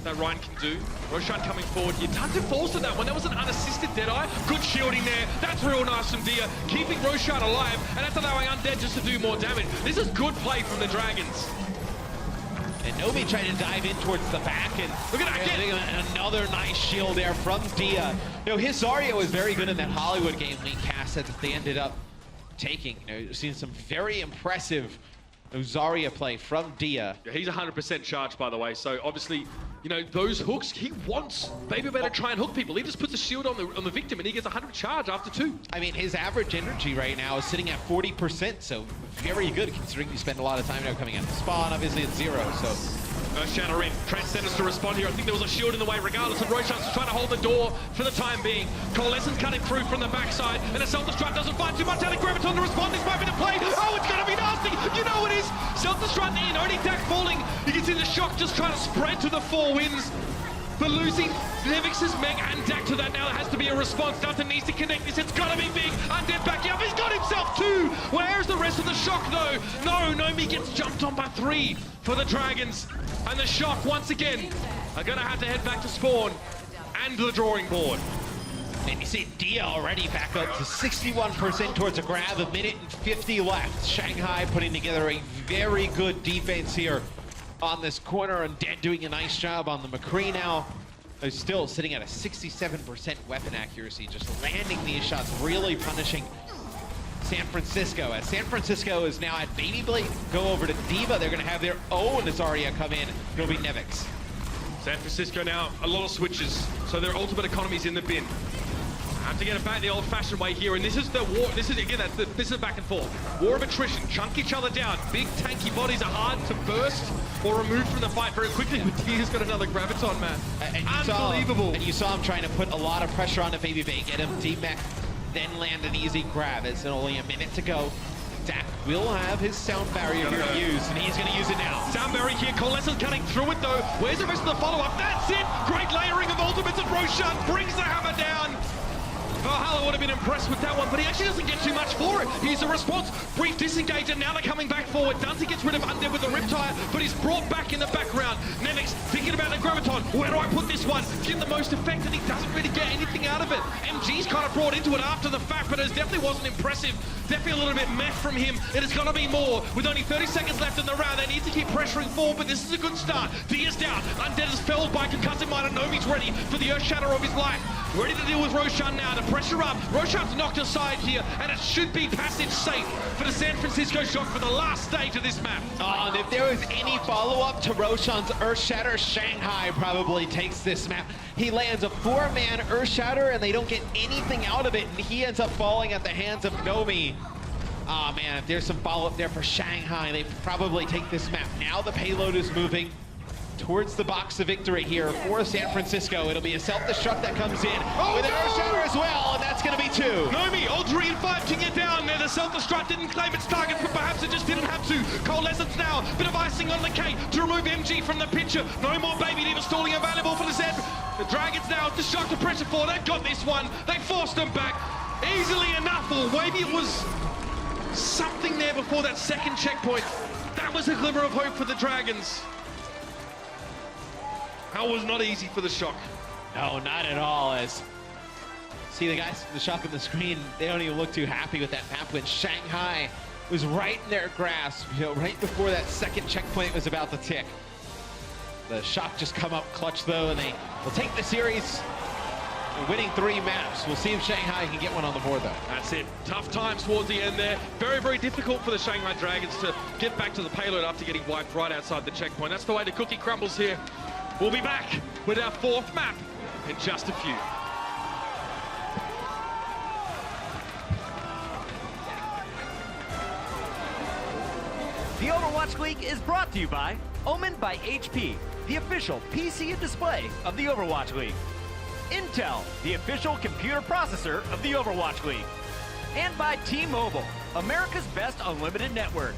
that Ryan can do. Roshan coming forward here. Dante falls to that one. That was an unassisted Deadeye. Good shielding there. That's real nice from Dia. Keeping Roshan alive, and that's allowing Undead just to do more damage. This is good play from the Dragons. And Nomi trying to dive in towards the back, and look at that again. Another nice shield there from Dia. His Zarya was very good in that Hollywood game lead cast that they ended up taking. Seen some very impressive Zarya play from Dia. Yeah, he's 100% charged, by the way. So obviously, those hooks, he wants Baby Bay to try and hook people. He just puts a shield on the victim and he gets 100 charge after 2. His average energy right now is sitting at 40%, so very good considering you spend a lot of time now coming out of spawn. Obviously it's 0, so... Shatter in. Transcendence to respond here. I think there was a shield in the way regardless, and Roshan's trying to hold the door for the time being. Coalescence cutting through from the backside, and a self-destruct doesn't find too much out of Graviton to respond. This might be the play. Oh, it's going to be nasty. You know it is. Self-destruct in. Only Dak falling. You can see the Shock just trying to spread to the 4 wins. But losing Nevix's Meg and Dak to that now, there has to be a response. Dante needs to connect this. It's got to be big. Undead backing up. He's got himself 2. Where's the rest of the Shock, though? No, Nomi gets jumped on by 3 for the Dragons. And the Shock, once again, are going to have to head back to spawn and the drawing board. And you see Dia already back up to 61% towards a grab, 1:50 left. Shanghai putting together a very good defense here on this corner, and Dead doing a nice job on the McCree now. They're still sitting at a 67% weapon accuracy, just landing these shots, really punishing San Francisco. As San Francisco is now at Baby Blade, go over to D.Va. They're going to have their own Zarya come in. It'll be Nevix. San Francisco now, a lot of switches, so their ultimate economy's in the bin. Have to get it back the old-fashioned way here, and this is the war. This is again, this is back and forth. War of attrition, chunk each other down. Big tanky bodies are hard to burst or remove from the fight very quickly. But Dia's got another Graviton, man. Unbelievable. And you saw him trying to put a lot of pressure on the Baby Bay, get him D-Mech, then land an easy grab. It's only a minute to go. Dak will have his sound barrier here used, and he's going to use it now. Sound barrier here, Coalescence cutting through it though. Where's the rest of the follow-up? That's it! Great layering of ultimates, and Roshan brings the hammer down. Valhalla would have been impressed with that one, but he actually doesn't get too much for it. He's a response, brief disengage, and now they're coming back forward. Dante gets rid of Undead with a Riptide, but he's brought back in the background. Nemix thinking about the Graviton. Where do I put this one? Get the most effect, and he doesn't really get anything out of it. MG's kind of brought into it after the fact, but it definitely wasn't impressive. Definitely a little bit meh from him. It is going to be more. With only 30 seconds left in the round, they need to keep pressuring forward, but this is a good start. D is down. Undead is felled by Concussive Miner. Nomi's ready for the Earth Shatter of his life. Ready to deal with Roshan now. To pressure up. Roshan's knocked aside here, and it should be passage safe for the San Francisco Shock for the last stage of this map. Oh, and if there was any follow-up to Roshan's Earth Shatter, Shanghai probably takes this map. He lands a 4-man Earth Shatter, and they don't get anything out of it, and he ends up falling at the hands of Nomi. Oh man, if there's some follow-up there for Shanghai, they probably take this map. Now the payload is moving towards the box of victory here for San Francisco. It'll be a self-destruct that comes in with an Earth Shatter as well, and that's going to be 2. Nomi, Ultra 5 to get down there. The self-destruct didn't claim its target, but perhaps it just didn't have to. Coalescence now, bit of icing on the cake to remove MG from the picture. No more Baby Diva stalling available for the Zen. The Dragons now, the Shock to pressure for. They've got this one. They forced them back easily enough, or maybe it was something there before that second checkpoint. That was a glimmer of hope for the Dragons. That was not easy for the Shock. No, not at all. As see the guys from the Shock on the screen, they don't even look too happy with that map when Shanghai was right in their grasp, right before that second checkpoint was about to tick. The Shock just come up clutch though, and they will take the series, winning 3 maps. We'll see if Shanghai can get one on the board though. That's it. Tough times towards the end there. Very, very difficult for the Shanghai Dragons to get back to the payload after getting wiped right outside the checkpoint. That's the way the cookie crumbles here. We'll be back with our 4th map in just a few. The Overwatch League is brought to you by Omen by HP, the official PC and display of the Overwatch League. Intel, the official computer processor of the Overwatch League. And by T-Mobile, America's best unlimited network.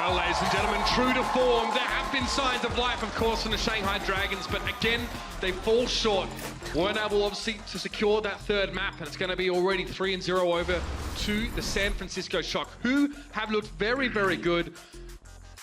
Well, ladies and gentlemen, true to form, there have been signs of life, of course, from the Shanghai Dragons, but again, they fall short. Weren't able, obviously, to secure that third map, and it's going to be already 3-0 over to the San Francisco Shock, who have looked very, very good.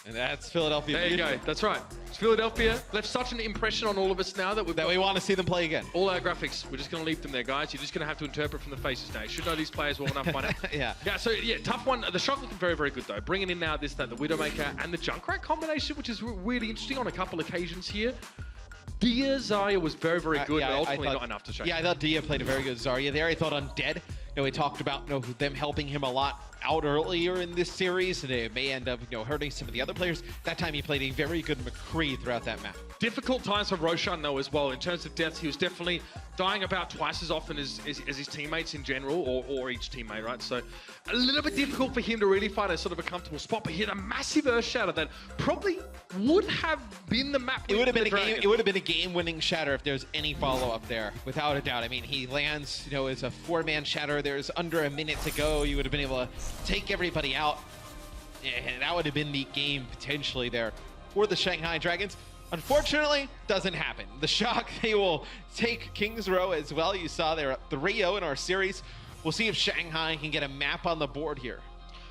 And that's Philadelphia. There you go. That's right. Philadelphia left such an impression on all of us now that we want to see them play again. All our graphics, we're just going to leave them there, guys. You're just going to have to interpret from the faces now. You should know these players well enough by now. Yeah. Yeah, so, yeah, tough one. The Shock looking very, very good, though. Bringing in now the Widowmaker and the Junkrat combination, which is really interesting on a couple occasions here. Dia Zarya was very, very good, but ultimately not enough to show. Yeah, I thought Dia played a very good Zarya there. I thought Undead, we talked about them helping him a lot out earlier in this series, and it may end up hurting some of the other players. That time he played a very good McCree throughout that map. Difficult times for Roshan, though, as well. In terms of deaths, he was definitely dying about twice as often as his teammates in general, or each teammate, right? So a little bit difficult for him to really find a sort of a comfortable spot, but he had a massive Earth Shatter that probably would have been the map. It would have been a game. It would have been a game-winning Shatter if there's any follow-up there, without a doubt. I mean, he lands, as a 4-man Shatter. There's under a minute to go. You would have been able to take everybody out, and that would have been the game potentially there for the Shanghai Dragons. Unfortunately, doesn't happen. The Shock, they will take Kings Row as well. You saw they're up 3-0 in our series. We'll see if Shanghai can get a map on the board here.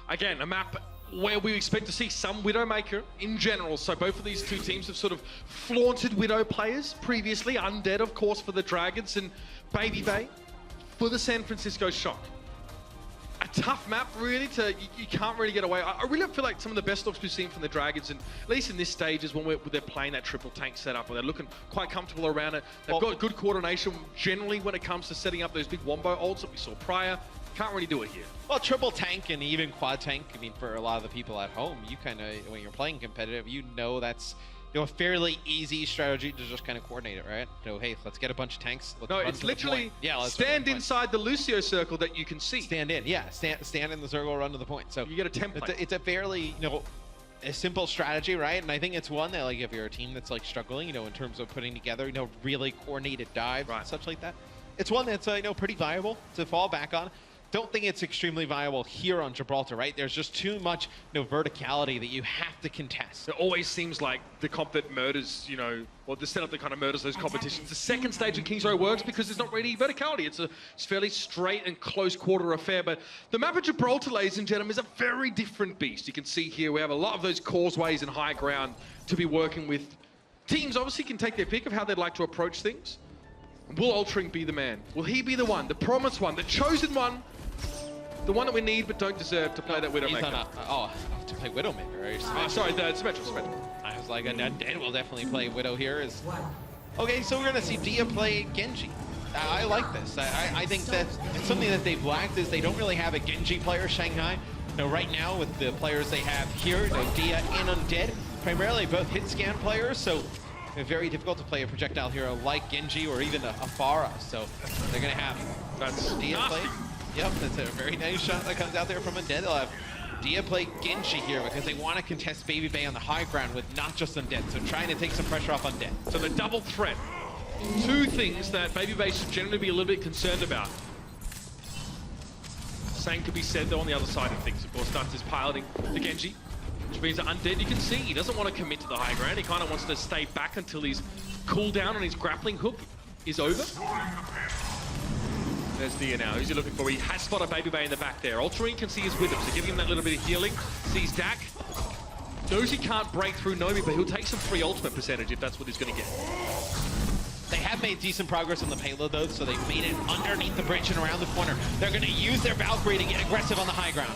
Again, a map where we expect to see some Widowmaker in general. So both of these two teams have sort of flaunted Widow players previously. Undead, of course, for the Dragons, and Baby Bay for the San Francisco Shock. A tough map, really, you can't really get away. I really feel like some of the best looks we've seen from the Dragons, and at least in this stage, is when they're playing that triple tank setup, where they're looking quite comfortable around it. They've got good coordination, generally, when it comes to setting up those big Wombo ults that we saw prior. Can't really do it here. Well, triple tank and even quad tank, I mean, for a lot of the people at home, you kind of, when you're playing competitive, that's a fairly easy strategy to just kind of coordinate it, right? Hey, let's get a bunch of tanks. Let's run it's to literally stand inside the Lucio circle that you can see. Stand in, yeah. Stand in the circle, run to the point. So you get a template. It's a fairly, a simple strategy, right? And I think it's one that, like, if you're a team that's struggling, in terms of putting together, really coordinated dives and such like that, it's one that's pretty viable to fall back on. Don't think it's extremely viable here on Gibraltar, right? There's just too much verticality that you have to contest. It always seems like the comp that murders, or the setup that kind of murders those competitions. The second stage in Kings Row works because there's not really verticality. It's fairly straight and close quarter affair, but the map of Gibraltar, ladies and gentlemen, is a very different beast. You can see here we have a lot of those causeways and high ground to be working with. Teams obviously can take their pick of how they'd like to approach things. Will Altering be the man? Will he be the one, the promised one, the chosen one? The one that we need but don't deserve to play that Widowmaker. To play Widowmaker, right? Oh, sorry, the Symmetra. I was like, Undead will definitely play Widow here. Okay, so we're going to see Dia play Genji. I like this. I think that it's something that they've lacked is they don't really have a Genji player, Shanghai. Right now, with the players they have here, Dia and Undead, primarily both hit scan players, so very difficult to play a projectile hero like Genji or even a Pharah. So they're going to have Dia play. Yep, that's a very nice shot that comes out there from Undead. They'll have Dia play Genji here because they want to contest Baby Bay on the high ground with not just Undead, so trying to take some pressure off Undead. So the double threat. Two things that Baby Bay should generally be a little bit concerned about. Same could be said, though, on the other side of things. Of course, Dust is piloting the Genji, which means that Undead, you can see, he doesn't want to commit to the high ground. He kind of wants to stay back until his cooldown on his grappling hook is over. There's Dia now. Who's he looking for? He has spotted Baby Bay in the back there. Altering can see his Wither, so giving him that little bit of healing. Sees Dak. Knows he can't break through Nomi, but he'll take some free ultimate percentage if that's what he's going to get. They have made decent progress on the payload, though, so they've made it underneath the bridge and around the corner. They're going to use their Valkyrie to get aggressive on the high ground.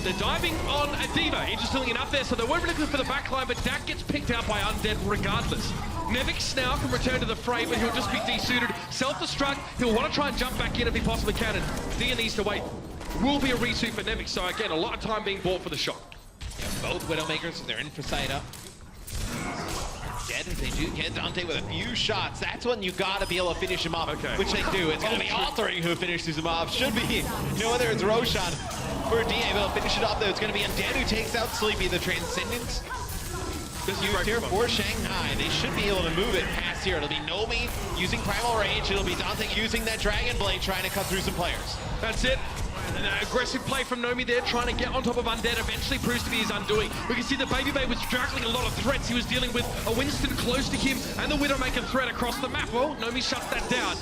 They're diving on a D.Va. Interestingly enough there, so they weren't looking for the backline, but Dak gets picked out by Undead regardless. Nevix now can return to the fray, but he'll just be desuited. Self-destruct, he'll want to try and jump back in if he possibly can, and Dia needs to wait. Will be a resuit for Nevix, so again, a lot of time being bought for the Shock. Yeah, both Widowmakers, they're in for side up. Dead, they do get Dante with a few shots. That's when you gotta be able to finish him off, which they do. It's gonna be Altering who finishes him off. Should be, whether it's Roshan or Dia able to finish it off, though. It's gonna be Undead who takes out Sleepy. The Transcendence is used here for Shanghai. They should be able to move it past here. It'll be Nomi using Primal Rage. It'll be Dante using that Dragon Blade trying to cut through some players. That's it. An aggressive play from Nomi there, trying to get on top of Undead, eventually proves to be his undoing. We can see that Babybay was juggling a lot of threats. He was dealing with a Winston close to him and the Widowmaker threat across the map. Well, Nomi shuts that down.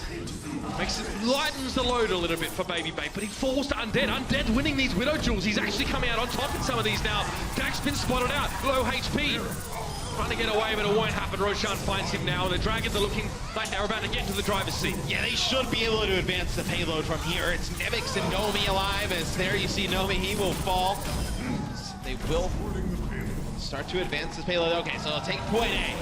Lightens the load a little bit for Babybay, but he falls to Undead. Undead winning these Widow duels. He's actually coming out on top in some of these now. Dax been spotted out, low HP. Trying to get away, but it won't happen. Roshan finds him now, and the Dragons are looking like they're about to get into the driver's seat. Yeah, they should be able to advance the payload from here. It's Nevix and Nomi alive, as there you see Nomi, he will fall. They will start to advance this payload. Okay, so they'll take point A.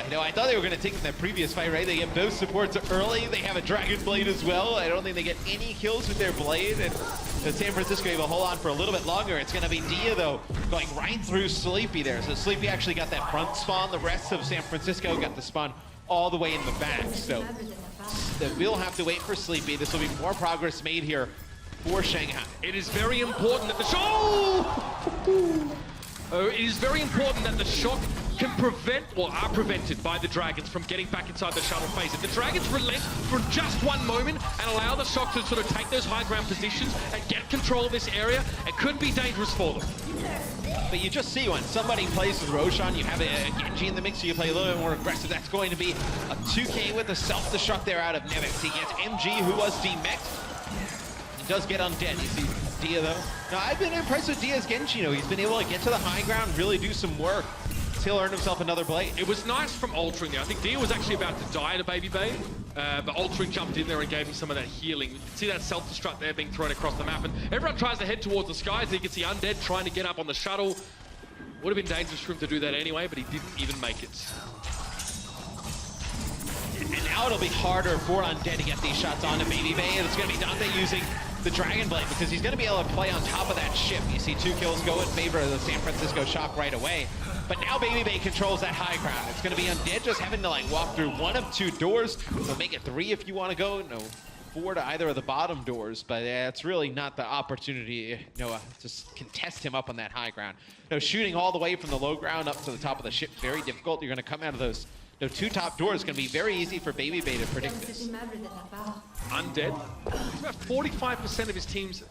You know, I thought they were going to take in that previous fight, right? They get both supports early. They have a Dragon Blade as well. I don't think they get any kills with their Blade. And San Francisco able to hold on for a little bit longer. It's going to be Dia, though, going right through Sleepy there. So Sleepy actually got that front spawn. The rest of San Francisco got the spawn all the way in the back. So we'll have to wait for Sleepy. This will be more progress made here for Shanghai. It is very important that the it is very important that the shock can prevent, or are prevented by the Dragons from getting back inside the shuttle phase. If the Dragons relent for just one moment and allow the shock to sort of take those high ground positions and get control of this area, it could be dangerous for them. But you just see when somebody plays with Roshan, you have a Genji in the mix, so you play a little bit more aggressive. That's going to be a 2K with a self-destruct there out of Nevix. He gets MG, who was demexed. He does get Undead. You see Dia, though. Now, I've been impressed with Dia's Genji, you know. He's been able to get to the high ground, really do some work. He'll earn himself another blade. It was nice from Altering there. I think Dia was actually about to die to Babybay, but Altering jumped in there and gave him some of that healing. You can see that self-destruct there being thrown across the map, and everyone tries to head towards the skies. You can see Undead trying to get up on the shuttle. Would have been dangerous for him to do that anyway, but he didn't even make it. And now it'll be harder for Undead to get these shots onto Babybay, and it's going to be Dante using the Dragon Blade because he's going to be able to play on top of that ship. You see 2 kills go in favor of the San Francisco Shock right away. But now Babybay controls that high ground. It's going to be Undead just having to like walk through one of 2 doors. So make it 3 if you want to go. No, 4 to either of the bottom doors. But it's really not the opportunity, you know, just contest him up on that high ground. You know, shooting all the way from the low ground up to the top of the ship, very difficult. You're going to come out of those 2 top doors. It's going to be very easy for Babybay to predict this. Undead, he's about 45% of his team's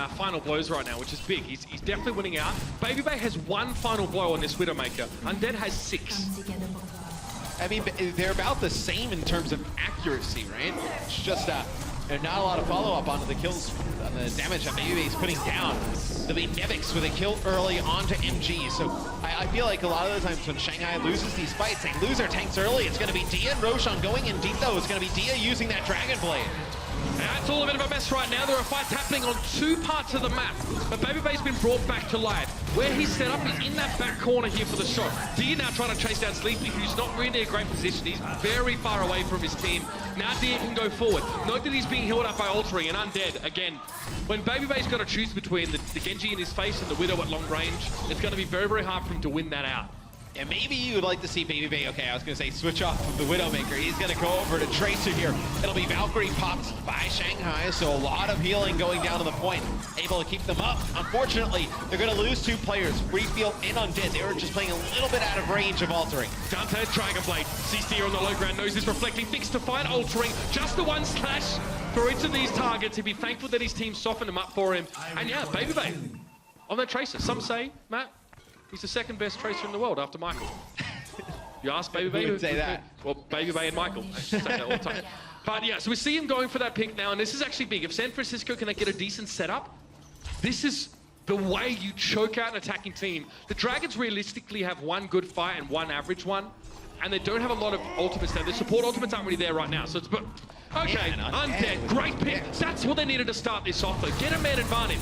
final blows right now, which is big. He's definitely winning out. Babybay has 1 final blow on this Widowmaker. Undead has 6. I mean, they're about the same in terms of accuracy, right? It's just not a lot of follow-up onto the kills, on the damage that Babybay's putting down. There'll be Nevix with a kill early onto MG. So I feel like a lot of the times when Shanghai loses these fights, they lose their tanks early. It's going to be Dia and Roshan going in deep, though. It's going to be Dia using that Dragon Blade. It's all a bit of a mess right now. There are fights happening on 2 parts of the map, but Babybay's been brought back to life. Where he's set up is in that back corner here for the shot. Dia now trying to chase down Sleepy, who's not really in a great position. He's very far away from his team. Now Dia can go forward. Note that he's being held up by Altering and Undead. Again, when Babybay's got to choose between the Genji in his face and the Widow at long range, it's going to be very, very hard for him to win that out. And maybe you would like to see Babybay, okay, I was going to say switch off of the Widowmaker. He's going to go over to Tracer here. It'll be Valkyrie popped by Shanghai, so a lot of healing going down to the point. Able to keep them up. Unfortunately, they're going to lose 2 players, Freefield and Undead. They were just playing a little bit out of range of Altering. Dante, Dragon Blade, sees Dia on the low ground, knows this reflecting, thinks to find Altering. Just the 1 slash for each of these targets. He'd be thankful that his team softened him up for him. And yeah, Babybay on that Tracer. Some say, Matt, he's the 2nd best Tracer in the world after Michael. You ask Babybay? Who would say that? Well, Babybay and Michael. I say that all the time. But yeah, so we see him going for that pick now, and this is actually big. If San Francisco can get a decent setup, this is the way you choke out an attacking team. The Dragons realistically have 1 good fight and 1 average one, and they don't have a lot of ultimates there. The support ultimates aren't really there right now, so it's... Okay, man, Undead, great pick. Yeah. That's what they needed to start this off, though. Get a man advantage.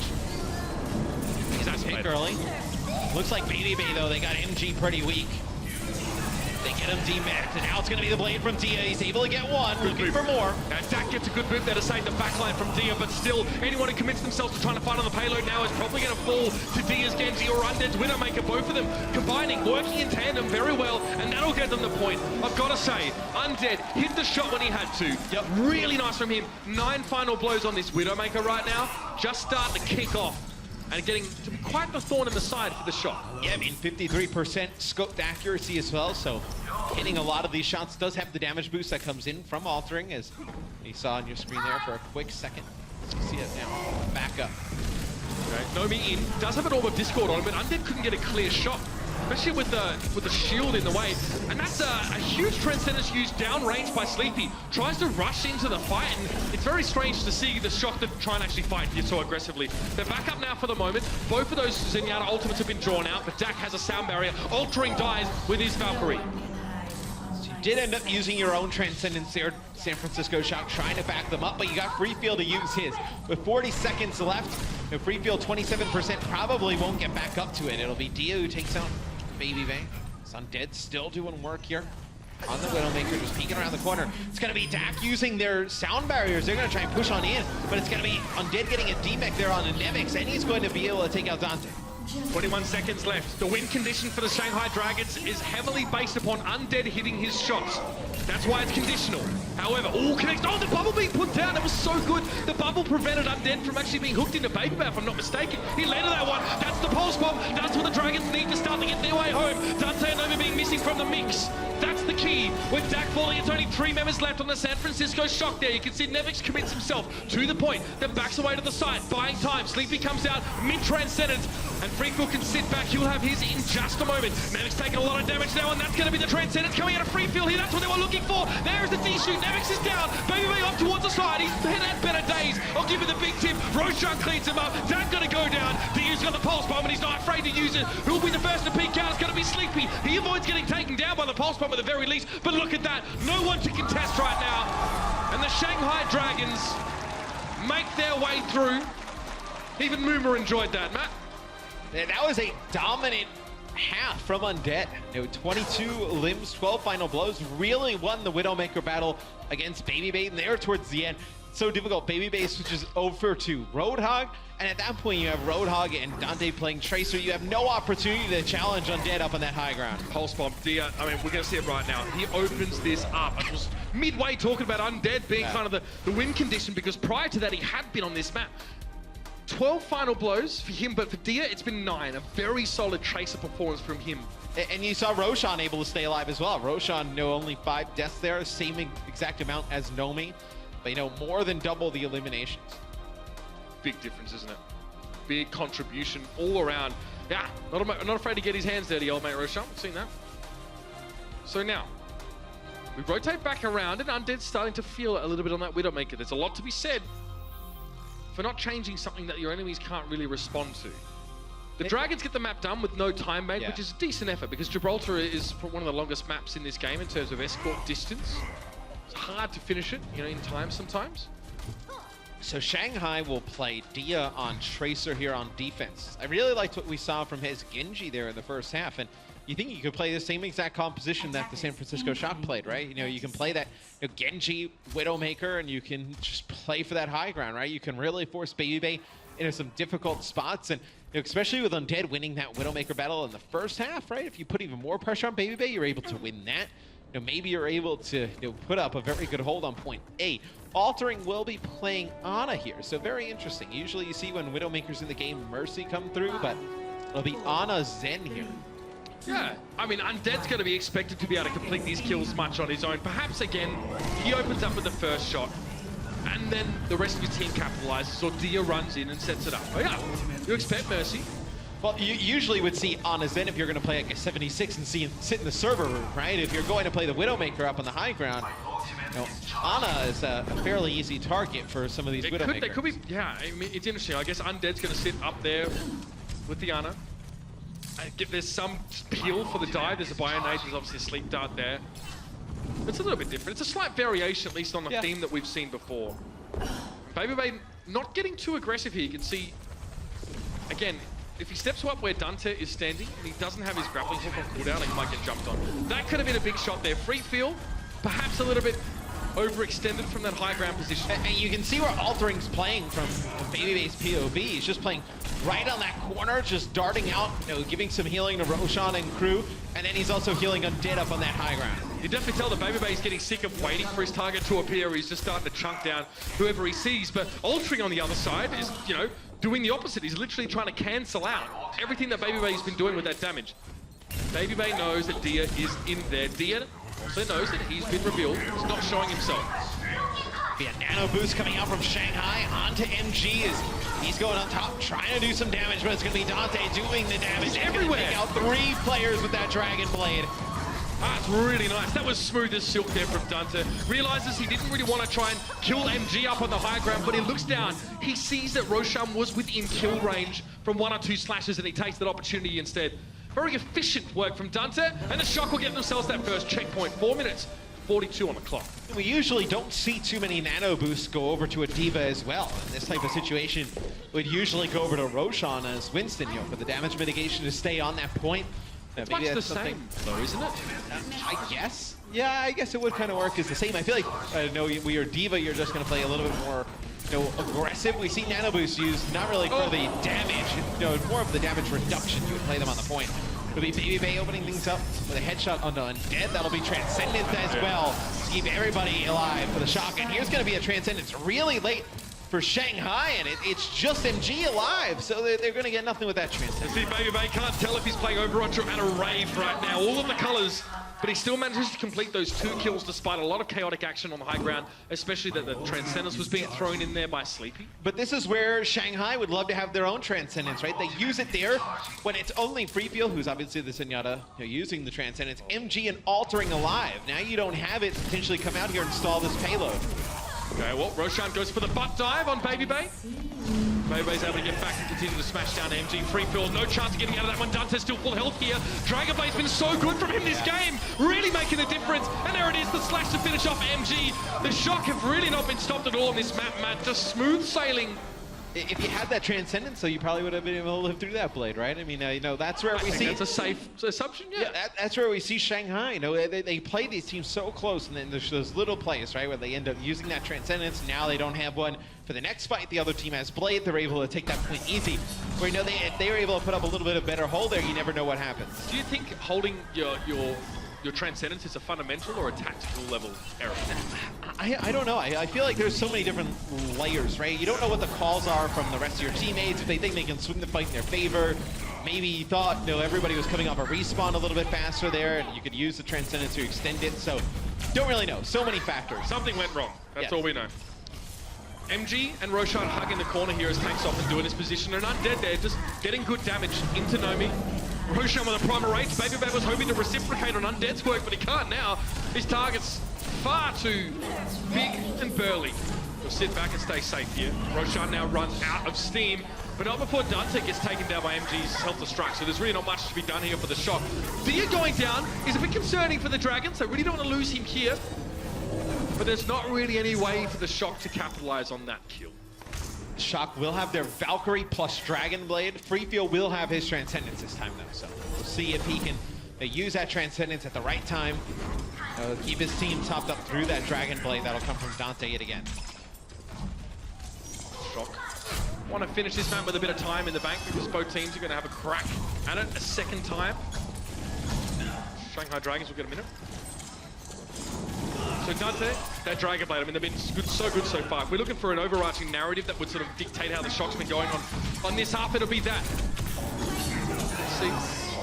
He's pick early. Looks like Babybay, though, they got MG pretty weak. They get him demexed, and now it's going to be the blade from Dia. He's able to get 1, looking for more. Dak gets a good move there to save the backline from Dia, but still, anyone who commits themselves to trying to fight on the payload now is probably going to fall to Dia's Genji or Undead's Widowmaker. Both of them combining, working in tandem very well, and that'll get them the point. I've got to say, Undead hit the shot when he had to. Yep. Really nice from him. 9 final blows on this Widowmaker right now. Just starting to kick off. And getting to be quite the thorn in the side for the shot. Yeah, I mean, 53% scoped accuracy as well, so hitting a lot of these shots does have the damage boost that comes in from Altering, as you saw on your screen there for a quick second. See it now. Back up. Okay, Nomi in, does have an Orb of Discord on him, but Undead couldn't get a clear shot, especially with the shield in the way. And that's a huge Transcendence used downrange by Sleepy. Tries to rush into the fight, and it's very strange to see the Shock to try and actually fight here so aggressively. They're back up now for the moment. Both of those Zenyatta ultimates have been drawn out, but Dak has a sound barrier. Altering dies with his Valkyrie. Did end up using your own Transcendence there, San Francisco Shock, trying to back them up, but you got Freefield to use his. With 40 seconds left, if Freefield 27% probably won't get back up to it. It'll be Dia who takes out Baby Bay. Undead still doing work here on the Widowmaker, just peeking around the corner. It's gonna be Dak using their sound barriers. They're gonna try and push on in, but it's gonna be Undead getting a DMEC there on the Nevix, and he's going to be able to take out Dante. 21 seconds left. The win condition for the Shanghai Dragons is heavily based upon Undead hitting his shots. That's why it's conditional. However, connects. Oh, the bubble being put down. That was so good. The bubble prevented Undead from actually being hooked into Baby Bat, if I'm not mistaken. He landed that one. That's the pulse bomb. That's what the Dragons need to start to get their way home. Dante and Nomi being missing from the mix. That's the key. With Dak falling, it's only 3 members left on the San Francisco Shock there. You can see Nevix commits himself to the point, then backs away to the side, buying time. Sleepy comes out, mid-transcendence, and Freefield can sit back. He'll have his in just a moment. Nevix taking a lot of damage now, and that's going to be the transcendence coming out of Freefield here. That's what they were looking for. There's the D-shoot. Nevix is down. Baby Bay off towards the side. He's had better days. I'll give you the big tip. Roshan cleans him up. Dak going to go down. Diu's got the pulse bomb, and he's not afraid to use it. Who'll be the first to peek out? It's going to be Sleepy. He avoids getting taken down by the pulse bomb at the very least, but look at that. No one to contest right now. And the Shanghai Dragons make their way through. Even Moomer enjoyed that, Matt. Yeah, that was a dominant half from Undead. 22 limbs, 12 final blows, really won the Widowmaker battle against Baby Bay, and there towards the end. So difficult. Baby Bay switches over to Roadhog, and at that point you have Roadhog and Dante playing Tracer. You have no opportunity to challenge Undead up on that high ground. Pulse bomb, Dia, I mean, we're going to see it right now. He opens this up. I was midway talking about Undead being kind of the win condition, because prior to that he had been on this map. 12 final blows for him, but for Dia, it's been 9. A very solid Tracer performance from him. And you saw Roshan able to stay alive as well. Roshan, only 5 deaths there, same exact amount as Nomi, but more than double the eliminations. Big difference, isn't it? Big contribution all around. Yeah, not afraid to get his hands dirty, old mate Roshan. We've seen that. So now, we rotate back around, and Undead's starting to feel a little bit on that Widowmaker. There's a lot to be said for not changing something that your enemies can't really respond to. The Dragons get the map done with no time made, which is a decent effort, because Gibraltar is one of the longest maps in this game in terms of escort distance. It's hard to finish it, in time sometimes. So Shanghai will play Dia on Tracer here on defense. I really liked what we saw from his Genji there in the first half, and you think you could play the same exact composition that the San Francisco Shock played, right? You can play that Genji, Widowmaker, and you can just play for that high ground, right? You can really force Baby Bay into some difficult spots, and especially with Undead winning that Widowmaker battle in the first half, right? If you put even more pressure on Baby Bay, you're able to win that. Maybe you're able to put up a very good hold on point A. Altering will be playing Ana here, so very interesting. Usually you see when Widowmaker's in the game, Mercy come through, but it'll be Ana Zen here. Yeah, I mean, Undead's going to be expected to be able to complete these kills much on his own. Perhaps, again, he opens up with the first shot, and then the rest of his team capitalizes, or Dia runs in and sets it up. Oh yeah, you expect Mercy. Well, you usually would see Ana Zen if you're going to play like a 76 and sit in the server room, right? If you're going to play the Widowmaker up on the high ground, Ana is a fairly easy target for some of these Widowmakers. They could be, yeah, I mean, it's interesting. I guess Undead's going to sit up there with the Ana. There's some peel for the dive. There's a Bionade. There's obviously a sleep dart there. It's a little bit different. It's a slight variation, at least on the theme that we've seen before. Baby Bay not getting too aggressive here. You can see, again, if he steps up where Dante is standing and he doesn't have his grappling hook on cooldown, he might get jumped on. That could have been a big shot there. Freefield, perhaps a little bit overextended from that high ground position. And you can see where Altering's playing from Baby Bay's POV. He's just playing right on that corner, just darting out, giving some healing to Roshan and crew, and then he's also healing Undead up on that high ground. You definitely tell that Baby Bay's getting sick of waiting for his target to appear. He's just starting to chunk down whoever he sees, but Altering on the other side is, doing the opposite. He's literally trying to cancel out everything that Baby Bay's been doing with that damage. Baby Bay knows that Dia is in there. Dia also knows that he's been revealed. He's not showing himself. Be a nano boost coming out from Shanghai onto MG as he's going on top, trying to do some damage, but it's going to be Dante doing the damage. He's everywhere. Take out 3 players with that Dragon Blade. That's really nice. That was smooth as silk there from Dante. Realizes he didn't really want to try and kill MG up on the high ground, but he looks down. He sees that Roshan was within kill range from 1 or 2 slashes, and he takes that opportunity instead. Very efficient work from Dante, and the Shock will get themselves that first checkpoint. 4 minutes, 42 on the clock. We usually don't see too many nano boosts go over to a D.Va as well. In this type of situation, would usually go over to Roshan as Winston, for the damage mitigation to stay on that point. It's much the same, though, isn't it? I guess. Yeah, I guess it would kind of work as the same. I feel like, we are D.Va, you're just going to play a little bit more, aggressive. We see nano boosts used not really for the damage, more of the damage reduction. You would play them on the point. It'll be Baby Bay opening things up with a headshot on the Undead. That'll be Transcendence as well to keep everybody alive for the Shock. And here's going to be a Transcendence really late for Shanghai, and it's just MG alive, so they're going to get nothing with that Transcendence. See, Baby Bay can't tell if he's playing Overwatch or at a rave right now. All of the colors, but he still manages to complete those 2 kills despite a lot of chaotic action on the high ground, especially that the Transcendence was being thrown in there by Sleepy. But this is where Shanghai would love to have their own Transcendence, right? They use it there when it's only Freefeel, who's obviously the Zenyatta, using the Transcendence, MG and altering alive. Now you don't have it potentially come out here and install this payload. Okay, well, Roshan goes for the butt dive on Baby Bay. Baby Bay's able to get back and continue to smash down MG. Freefeel, no chance of getting out of that one. Dante's still full health here. Dragon Blade's been so good from him this game, really making a difference. And there it is, the slash to finish off MG. The Shock have really not been stopped at all on this map, Matt. Just smooth sailing. If you had that Transcendence, so you probably would have been able to live through that Blade, right? I mean, that's where we see... That's a safe assumption, yeah. That's where we see Shanghai. They play these teams so close, and then there's those little plays, right, where they end up using that Transcendence. Now they don't have one. For the next fight, the other team has Blade. They're able to take that point easy. Where, if they were able to put up a little bit of better hold there, you never know what happens. Do you think holding your Transcendence is a fundamental or a tactical level error? I don't know. I feel like there's so many different layers, right? You don't know what the calls are from the rest of your teammates. If they think they can swing the fight in their favor. Maybe you thought, everybody was coming off a respawn a little bit faster there, and you could use the Transcendence to extend it. So, don't really know. So many factors. Something went wrong. That's all we know. MG and Roshan hugging the corner here as Tank's often doing his position. And Undead there, just getting good damage into Nomi. Roshan with a primer rage. Baby Bay was hoping to reciprocate on Undead's work, but he can't now. His target's far too big and burly. He'll sit back and stay safe here. Roshan now runs out of steam, but not before Dante gets taken down by MG's self-destruct, so there's really not much to be done here for the Shock. Dia going down is a bit concerning for the Dragons. They really don't want to lose him here, but there's not really any way for the Shock to capitalize on that kill. Shock will have their Valkyrie plus Dragon Blade. Freefeel will have his Transcendence this time, though, so we'll see if he can use that Transcendence at the right time. Keep his team topped up through that Dragon Blade. That'll come from Dante yet again. Shock want to finish this map with a bit of time in the bank because both teams are going to have a crack at it a second time. Shanghai Dragons will get a minute. So Dante, that Dragon Blade, I mean, they've been so good so far. If we're looking for an overarching narrative that would sort of dictate how the Shock's been going on this half, it'll be that. Let's see.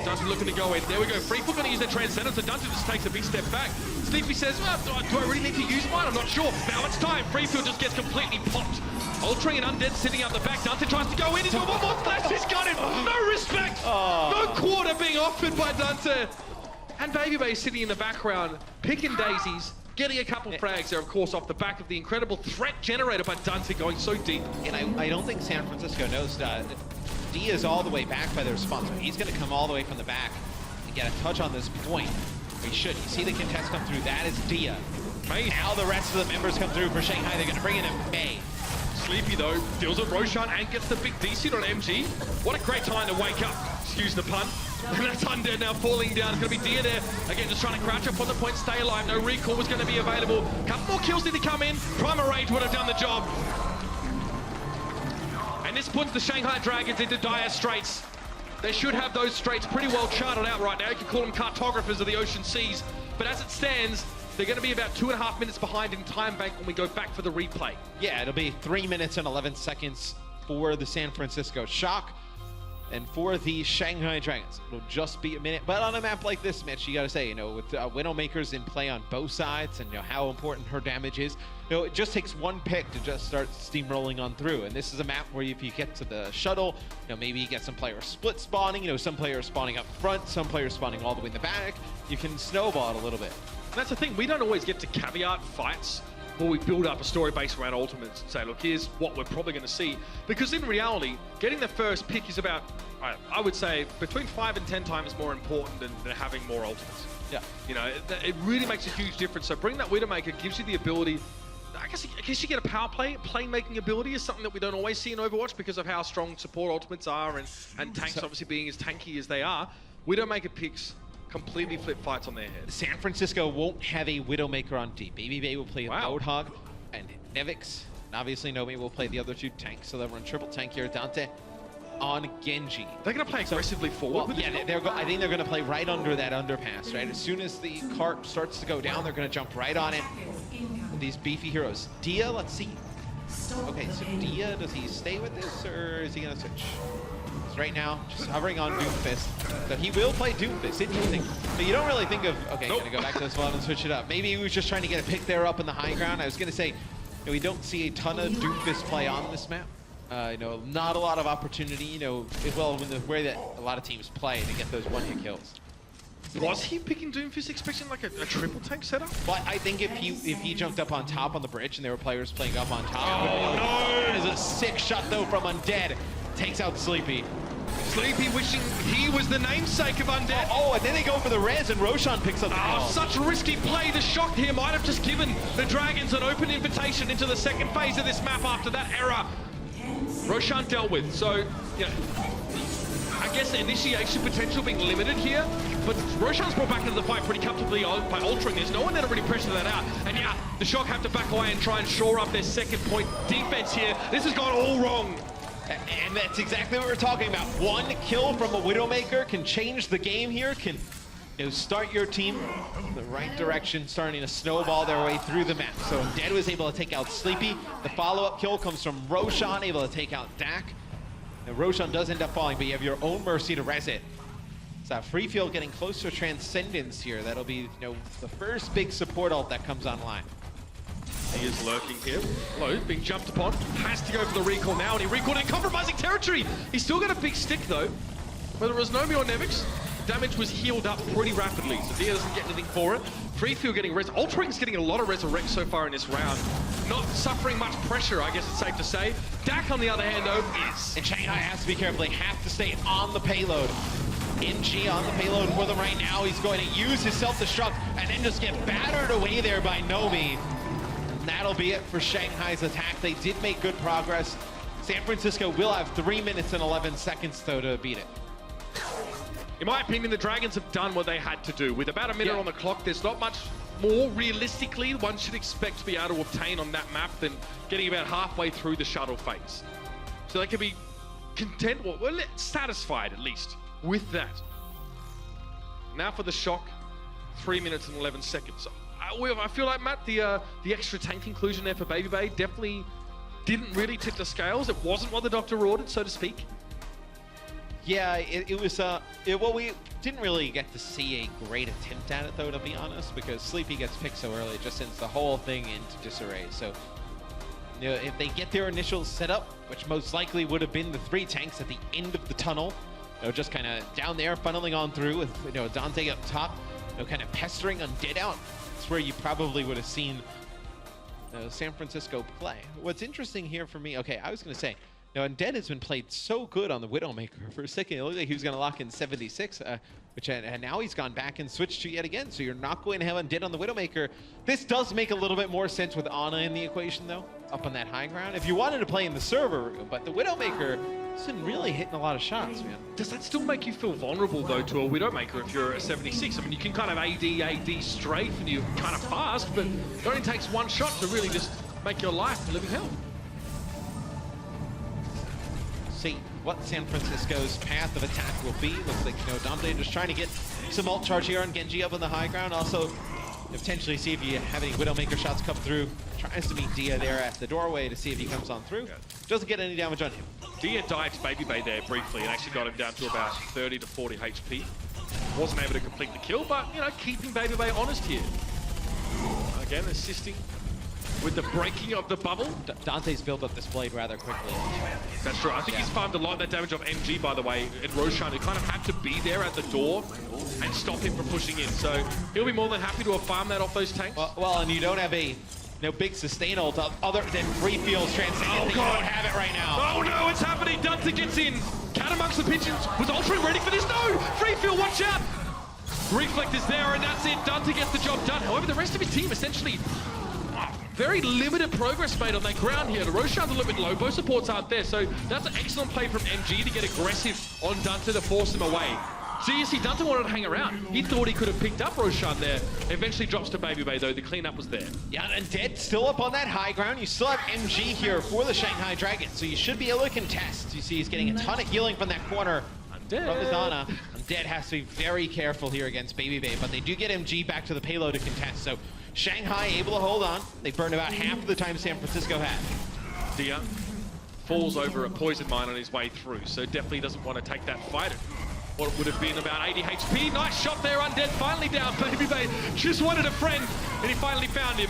Dante looking to go in. There we go. Freefeel going to use their Transcendence, and Dante just takes a big step back. Sleepy says, well, do I really need to use mine? I'm not sure. Now it's time. Freefeel just gets completely popped. Ultra and Undead sitting up the back. Dante tries to go in. He's got one more flash. He's got him. No respect. No quarter being offered by Dante. And Baby Bay sitting in the background, picking daisies, getting a couple frags there, of course, off the back of the incredible threat generated by Dante going so deep. And I don't think San Francisco knows Dia is all the way back by the response. So he's going to come all the way from the back and get a touch on this point. He should. You see the contest come through. That is Dia. Now the rest of the members come through for Shanghai. They're going to bring in a Bay. Sleepy, though, deals with Roshan and gets the big DC on MG. What a great time to wake up. Excuse the pun. And that's Undead now falling down. It's going to be Dia there. Again, just trying to crouch up on the point, stay alive. No recall was going to be available. Couple more kills need to come in. Primer Rage would have done the job. And this puts the Shanghai Dragons into dire straits. They should have those straits pretty well charted out right now. You could call them cartographers of the ocean seas. But as it stands, they're going to be about 2.5 minutes behind in time bank when we go back for the replay. Yeah, it'll be 3 minutes and 11 seconds for the San Francisco Shock. And for the Shanghai Dragons, it'll just be a minute. But on a map like this, Mitch, you got to say, with Widowmaker's in play on both sides and how important her damage is, it just takes one pick to just start steamrolling on through. And this is a map where if you get to the shuttle, maybe you get some players split spawning, some players spawning up front, some players spawning all the way in the back. You can snowball it a little bit. And that's the thing, we don't always get to caveat fights where we build up a story based around ultimates and say, look, here's what we're probably going to see. Because in reality, getting the first pick is about, I would say, between 5 and 10 times more important than having more ultimates. Yeah. It really makes a huge difference. So bringing that Widowmaker gives you the ability, I guess you get a power play. Playmaking ability is something that we don't always see in Overwatch because of how strong support ultimates are and tanks obviously being as tanky as they are. Widowmaker picks completely flip fights on their head. San Francisco won't have a Widowmaker on D. Baby will play Roadhog and Nevix. And obviously Nomi will play the other two tanks, so they'll run triple tank here. Dante on Genji. They're going to play aggressively forward with I think they're going to play right under that underpass, right? As soon as the cart starts to go down, they're going to jump right on it. These beefy heroes. Dia, let's see. Okay, so Dia, does he stay with this, or is he going to switch? Right now, just hovering on Doomfist. So he will play Doomfist, interesting. But you don't really think of, okay, gonna go back to this one and switch it up. Maybe he was just trying to get a pick there up in the high ground. I was gonna say, we don't see a ton of Doomfist play on this map. Not a lot of opportunity, well, in the way that a lot of teams play to get those one-hit kills. Was he picking Doomfist expecting like a triple tank setup? But I think if he jumped up on top on the bridge and there were players playing up on top. Oh, no! There's a sick shot though from Undead. Takes out Sleepy. Sleepy wishing he was the namesake of Undead. Oh, and then they go for the res, and Roshan picks up the kill. Such a risky play. The shock here might have just given the Dragons an open invitation into the second phase of this map after that error. Roshan dealt with. So, I guess the initiation potential being limited here, but Roshan's brought back into the fight pretty comfortably by altering. There's no one there to really pressure that out. And yeah, the shock have to back away and try and shore up their second point defense here. This has gone all wrong. And that's exactly what we're talking about. One kill from a Widowmaker can change the game here, can start your team in the right direction, starting to snowball their way through the map. So Undead was able to take out Sleepy. The follow-up kill comes from Roshan, able to take out Dak. And Roshan does end up falling, but you have your own Mercy to res it. So Free Field getting close to Transcendence here. That'll be the first big support ult that comes online. He is lurking here. Low, being jumped upon. Has to go for the recall now, and he recalled in compromising territory. He's still got a big stick, though. Whether it was Nomi or Nevix, damage was healed up pretty rapidly, so Dia doesn't get anything for it. Free Field getting res. Ultring's getting a lot of resurrect so far in this round. Not suffering much pressure, I guess it's safe to say. Dak, on the other hand, though, is. And Shanghai has to be careful. They have to stay on the payload. NG on the payload for them right now. He's going to use his self-destruct and then just get battered away there by Nomi. That'll be it for Shanghai's attack. They did make good progress. San Francisco will have 3 minutes and 11 seconds, though, to beat it. In my opinion, the Dragons have done what they had to do. With about a minute on the clock, there's not much more realistically one should expect to be able to obtain on that map than getting about halfway through the shuttle phase. So they can be content, well, satisfied at least with that. Now for the shock, 3 minutes and 11 seconds. I feel like, Matt, the extra tank inclusion there for Baby Bay definitely didn't really tip the scales. It wasn't what the doctor ordered, so to speak. Yeah, it was, well, we didn't really get to see a great attempt at it, though, to be honest, because Sleepy gets picked so early, it just sends the whole thing into disarray. So, if they get their initial setup, which most likely would have been the 3 tanks at the end of the tunnel, just kind of down there, funneling on through with, Dante up top, kind of pestering Undead out. That's where you probably would have seen San Francisco play. What's interesting here for me, okay, I was going to say, Undead has been played so good on the Widowmaker. For a second, it looked like he was going to lock in 76, and now he's gone back and switched to yet again. So you're not going to have Undead on the Widowmaker. This does make a little bit more sense with Ana in the equation, though, up on that high ground. If you wanted to play in the server room, but the Widowmaker isn't really hitting a lot of shots, man. Does that still make you feel vulnerable, though, to a Widowmaker if you're a 76? I mean, you can kind of AD strafe and you're kind of fast, but it only takes one shot to really just make your life a living hell. See what San Francisco's path of attack will be. Looks like, Dante just trying to get some ult charge here on Genji up on the high ground. Also, Potentially see if you have any Widowmaker shots come through. Tries to meet Dia there at the doorway to see if he comes on through. Doesn't get any damage on him. Dia died to Baby Bay there briefly and actually got him down to about 30 to 40 HP. Wasn't able to complete the kill, but, you know, keeping Baby Bay honest here. Again, assisting with the breaking of the bubble. Dante's built up this blade rather quickly. That's true. I think he's farmed a lot of that damage off MG, by the way, and Roshan, who kind of had to be there at the door and stop him from pushing in. So he'll be more than happy to have farmed that off those tanks. Well, and you don't have a big sustain ult other than Free Fields Transcendent. Oh, You God. don't have it right now. Oh no, it's happening. Dante gets in. Cat amongst the pigeons. Was Ultra ready for this? No! Freefield, watch out! Reflect is there, and that's it. Dante gets the job done. However, the rest of his team essentially very limited progress made on that ground here. The Roshan's a little bit low. Both supports aren't there, so that's an excellent play from MG to get aggressive on Dante to force him away. So you see, Dante wanted to hang around. He thought he could have picked up Roshan there. Eventually drops to Baby Bay, though. The cleanup was there. Yeah, and Dead still up on that high ground. You still have MG here for the Shanghai Dragons, so you should be able to contest. You see he's getting a ton of healing from that corner from his Ana. Undead has to be very careful here against Baby Bay, but they do get MG back to the payload to contest, so Shanghai able to hold on. They burned about half of the time San Francisco had. Dia falls over a poison mine on his way through, so definitely doesn't want to take that fight. What would have been about 80 HP. Nice shot there, Undead finally down. Baby Bay just wanted a friend, and he finally found him.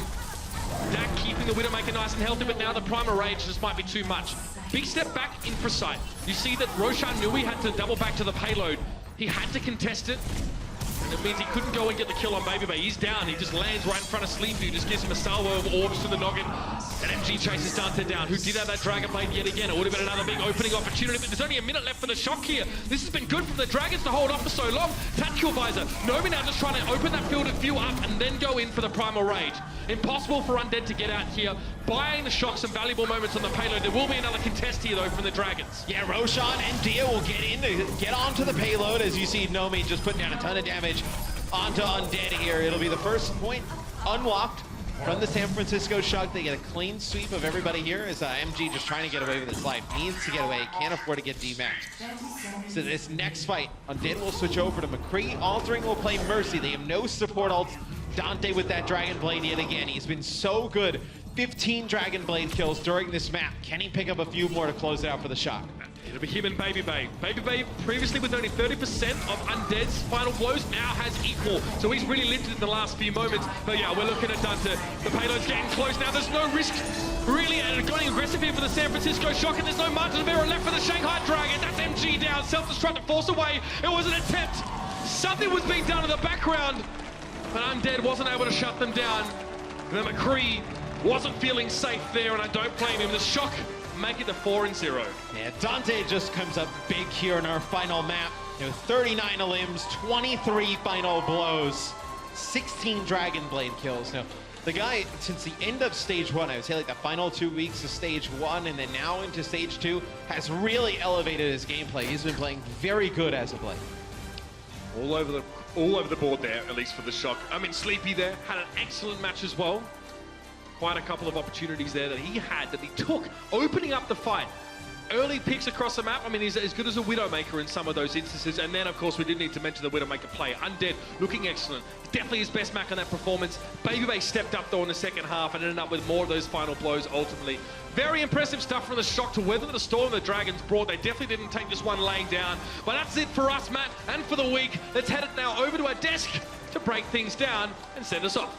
Dak keeping the Widowmaker nice and healthy, but now the Primal Rage just might be too much. Big step back in for sight. You see that Roshan knew he had to double back to the payload. He had to contest it. And it means he couldn't go and get the kill on Baby Bay. He's down. He just lands right in front of Sleepy, who just gives him a salvo of orbs to the noggin. And MG chases Dante down, who did have that Dragon Blade yet again. It would have been another big opening opportunity, but there's only a minute left for the Shock here. This has been good from the Dragons to hold off for so long. Tactical Visor. Nomi now just trying to open that field of view up and then go in for the Primal Rage. Impossible for Undead to get out here. Buying the Shock some valuable moments on the payload. There will be another contest here, though, from the Dragons. Yeah, Roshan and Dia will get in to get onto the payload, as you see Nomi just putting down a ton of damage onto Undead here. It'll be the first point unlocked from the San Francisco Shock. They get a clean sweep of everybody here as MG just trying to get away with his life. Needs to get away, can't afford to get demaxed. So this next fight, Undead will switch over to McCree. Altering will play Mercy. They have no support ults. Dante with that Dragon Blade yet again. He's been so good. 15 Dragon Blade kills during this map. Can he pick up a few more to close it out for the Shock? It'll be him and Baby Bay. Baby Bay, previously with only 30% of Undead's final blows, now has equal. So he's really lifted in the last few moments. But yeah, we're looking at Dante. The payload's getting close now. There's no risk, really, and going aggressive here for the San Francisco Shock, and there's no margin of error left for the Shanghai Dragon. That's MG down. Self-destruct to force away. It was an attempt. Something was being done in the background, but Undead wasn't able to shut them down. And then McCree wasn't feeling safe there, and I don't blame him. The Shock make it to 4-0. Yeah, Dante just comes up big here in our final map. 39 limbs, 23 final blows, 16 Dragon Blade kills. Now, the guy, since the end of stage 1, I would say like the final 2 weeks of stage 1 and then now into stage 2, has really elevated his gameplay. He's been playing very good as of late. All over the board there, at least for the Shock. I mean, Sleepy there had an excellent match as well. Quite a couple of opportunities there that he had, that he took, opening up the fight. Early picks across the map. I mean, he's as good as a Widowmaker in some of those instances. And then, of course, we did need to mention the Widowmaker play. Undead looking excellent. Definitely his best Mac on that performance. Baby Bay stepped up, though, in the second half and ended up with more of those final blows, ultimately. Very impressive stuff from the Shock to weather the storm the Dragons brought. They definitely didn't take this one laying down. But that's it for us, Matt, and for the week. Let's head it now over to our desk to break things down and send us off.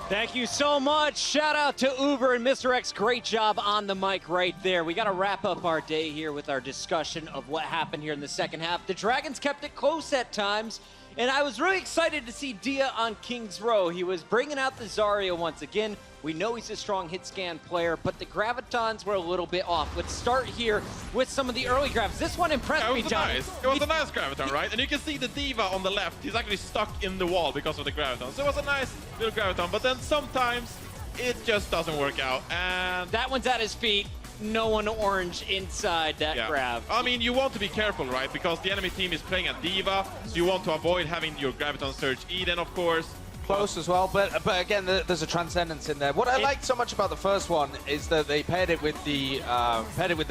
Thank you so much. Shout out to Uber and Mr. X. Great job on the mic right there. We got to wrap up our day here with our discussion of what happened here in the second half. The Dragons kept it close at times, and I was really excited to see Dia on King's Row. He was bringing out the Zarya once again. We know he's a strong hit scan player, but the gravitons were a little bit off. Let's start here with some of the early grabs. This one impressed me, John. It was a nice graviton, right? And you can see the Diva on the left. He's actually stuck in the wall because of the graviton. So it was a nice little graviton, but then sometimes it just doesn't work out. And that one's at his feet. No one orange inside that grab. I mean, you want to be careful, right? Because the enemy team is playing a Diva, so you want to avoid having your graviton surge Eden, of course. close as well, but again, there's a transcendence in there. What I liked so much about the first one is that they paired it with the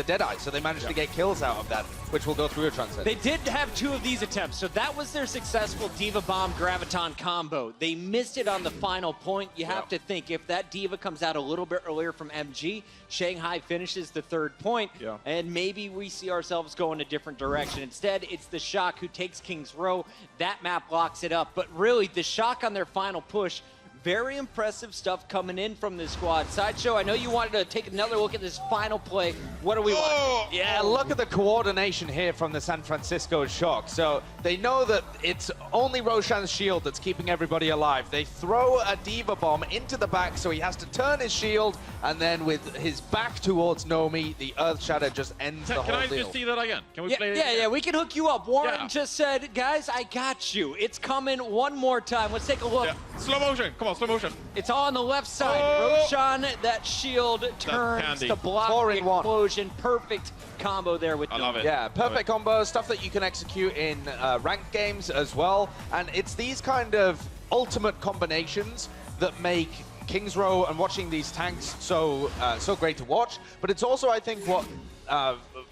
Deadeye, so they managed to get kills out of that, which will go through a transcendence. They did have 2 of these attempts, so that was their successful Diva Bomb Graviton combo. They missed it on the final point. You have to think, if that Diva comes out a little bit earlier from MG, Shanghai finishes the 3rd point, and maybe we see ourselves go in a different direction. Instead, it's the Shock who takes King's Row. That map locks it up, but really, the Shock on their final push, very impressive stuff coming in from this squad. Sideshow, I know you wanted to take another look at this final play. What do we want? Yeah, look at the coordination here from the San Francisco Shock. So they know that it's only Roshan's shield that's keeping everybody alive. They throw a Diva Bomb into the back, so he has to turn his shield, and then with his back towards Nomi, the Earth Shatter just ends the whole deal. Can I just see that again? Can we play it again? Yeah, we can hook you up. Warren just said, guys, I got you. It's coming one more time. Let's take a look. Slow motion. Come on, slow motion. It's all on the left side. Roshan, that shield turns to block the explosion. Perfect combo there with I love it. Yeah, perfect combo, stuff that you can execute in ranked games as well. And it's these kind of ultimate combinations that make King's Row and watching these tanks so great to watch. But it's also, I think, what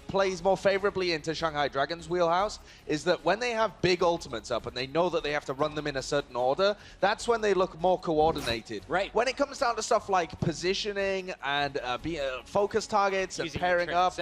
plays more favorably into Shanghai Dragon's wheelhouse is that when they have big ultimates up and they know that they have to run them in a certain order, that's when they look more coordinated. Right. When it comes down to stuff like positioning and focus targets and pairing up,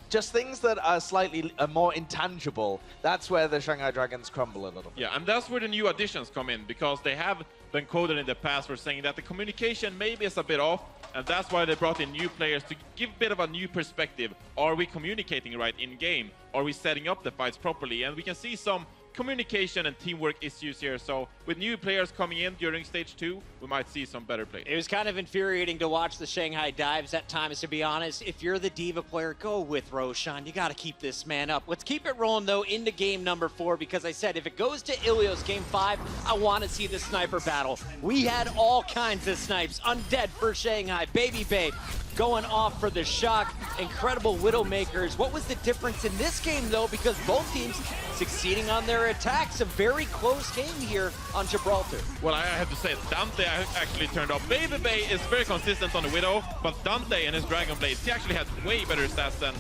just things that are slightly more intangible, that's where the Shanghai Dragons crumble a little bit. Yeah, and that's where the new additions come in, because they have been quoted in the past for saying that the communication maybe is a bit off, and that's why they brought in new players to give a bit of a new perspective. Are we communicating right in game? Are we setting up the fights properly? And we can see some communication and teamwork issues here. So with new players coming in during stage 2, we might see some better play. It was kind of infuriating to watch the Shanghai dives at times, to be honest. If you're the Diva player, go with Roshan. You got to keep this man up. Let's keep it rolling, though, into game number 4, because I said if it goes to Ilios game 5, I want to see the sniper battle. We had all kinds of snipes. Undead for Shanghai. Baby Babe going off for the Shock. Incredible Widowmakers. What was the difference in this game, though? Because both teams succeeding on their attacks. A very close game here on Gibraltar. Well, I have to say, Dante actually turned up. Baby Bay is very consistent on the Widow, but Dante and his Dragon Blades, he actually had way better stats than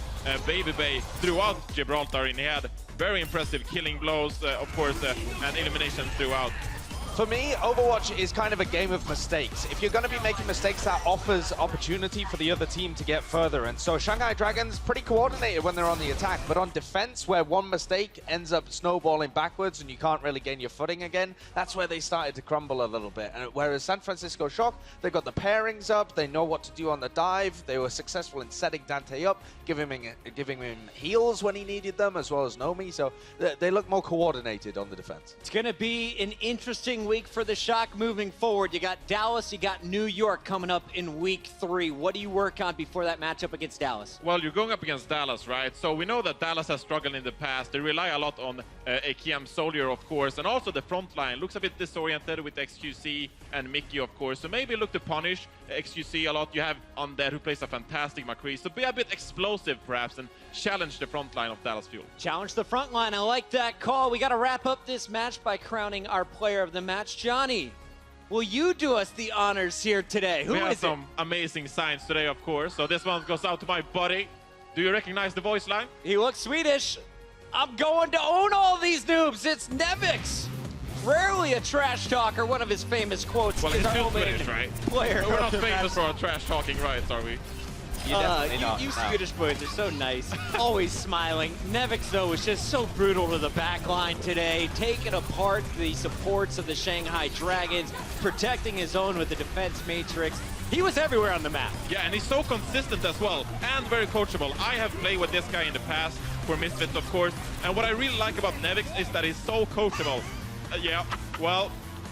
Baby Bay throughout Gibraltar, and he had very impressive killing blows, of course, and elimination throughout. For me, Overwatch is kind of a game of mistakes. If you're going to be making mistakes, that offers opportunity for the other team to get further. And so Shanghai Dragons pretty coordinated when they're on the attack, but on defense, where one mistake ends up snowballing backwards and you can't really gain your footing again, that's where they started to crumble a little bit. And whereas San Francisco Shock, they got the pairings up, they know what to do on the dive, they were successful in setting Dante up, giving him heals when he needed them, as well as Nomi. So they look more coordinated on the defense. It's going to be an interesting week for the Shock moving forward. You got Dallas, you got New York coming up in week 3. What do you work on before that matchup against Dallas? Well, you're going up against Dallas, right? So we know that Dallas has struggled in the past. They rely a lot on AKM Soldier, of course, and also the front line looks a bit disoriented with XQC and Mickey, of course. So maybe look to punish XQC a lot. You have Undead, who plays a fantastic McCree. So be a bit explosive, perhaps, and challenge the front line of Dallas Fuel. Challenge the front line. I like that call. We got to wrap up this match by crowning our player of the match. Johnny, will you do us the honors here today? Who we is have it? some amazing signs today, of course. So this one goes out to my buddy. Do you recognize the voice line? He looks Swedish. I'm going to own all these noobs. It's Nevix. Rarely a trash talker. One of his famous quotes. Well, is he's our still only Swedish, right? Player We're of not the famous match. for our trash talking rights, are we? You Swedish boys are so nice. Always smiling. Nevix, though, was just so brutal to the back line today, taking apart the supports of the Shanghai Dragons, protecting his own with the defense matrix. He was everywhere on the map. Yeah, and he's so consistent as well, and very coachable. I have played with this guy in the past for Misfits, of course, and what I really like about Nevix is that he's so coachable. Yeah, well,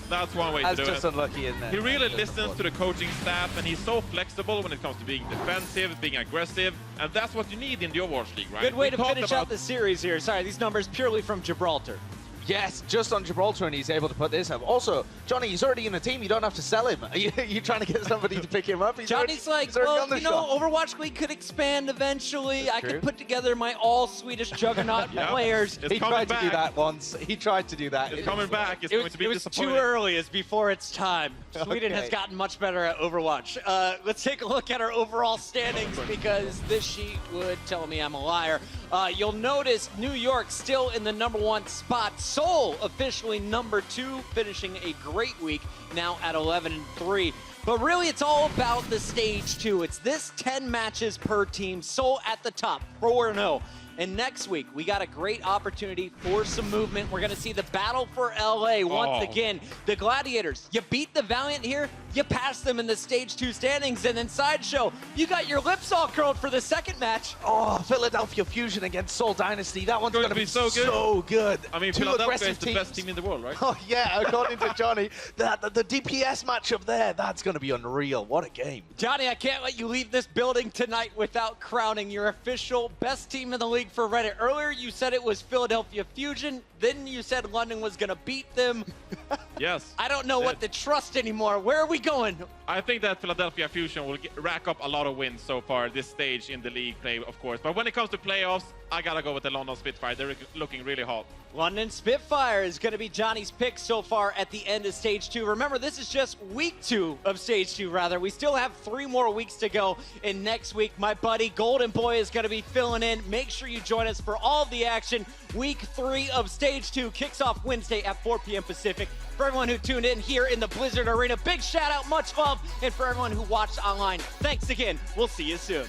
that's one way to do it. That's just unlucky, isn't it? He really listens to the coaching staff, and he's so flexible when it comes to being defensive, being aggressive, and that's what you need in the Overwatch League, right? Good way We to talked finish about out the series here. Sorry, these numbers purely from Gibraltar. Yes, just on Gibraltar, and he's able to put this up. Also, Johnny, he's already in the team. You don't have to sell him. Are you trying to get somebody to pick him up? Johnny's like, well, you know, Overwatch League could expand eventually. I could put together my all-Swedish juggernaut players. It's He coming tried to do back. that once. He tried to do that. It's coming back. It's going to be It was disappointing. too early. It's before its time. Sweden has Okay. gotten much better at Overwatch. Let's take a look at our overall standings because this sheet would tell me I'm a liar. You'll notice New York still in the #1 spot. Seoul officially #2, finishing a great week, now at 11-3. But really, it's all about the stage 2. It's this 10 matches per team. Seoul at the top, 4-0. And next week, we got a great opportunity for some movement. We're going to see the battle for LA once again. The Gladiators, you beat the Valiant here, you pass them in the stage 2 standings, and then Sideshow, you got your lips all curled for the second match. Oh, Philadelphia Fusion against Seoul Dynasty. That one's Going going to to be so good. So good. I mean, Two Philadelphia aggressive is the teams. best team in the world, right? Oh, yeah, according to Johnny. The DPS matchup there, that's going to be unreal. What a game. Johnny, I can't let you leave this building tonight without crowning your official best team in the league for Reddit. Earlier, you said it was Philadelphia Fusion. Then you said London was going to beat them. Yes. I don't know what to trust anymore. Where are we going? I think that Philadelphia Fusion will rack up a lot of wins so far this stage in the league play, of course. But when it comes to playoffs, I gotta go with the London Spitfire. They're looking really hot. London Spitfire is going to be Johnny's pick so far at the end of Stage 2. Remember, this is just week 2 of Stage 2, rather. We still have 3 more weeks to go. And next week, my buddy Golden Boy is going to be filling in. Make sure you join us for all of the action. Week 3 of Stage 2 kicks off Wednesday at 4 p.m. Pacific. For everyone who tuned in here in the Blizzard Arena, big shout out, much love. And for everyone who watched online, thanks again. We'll see you soon.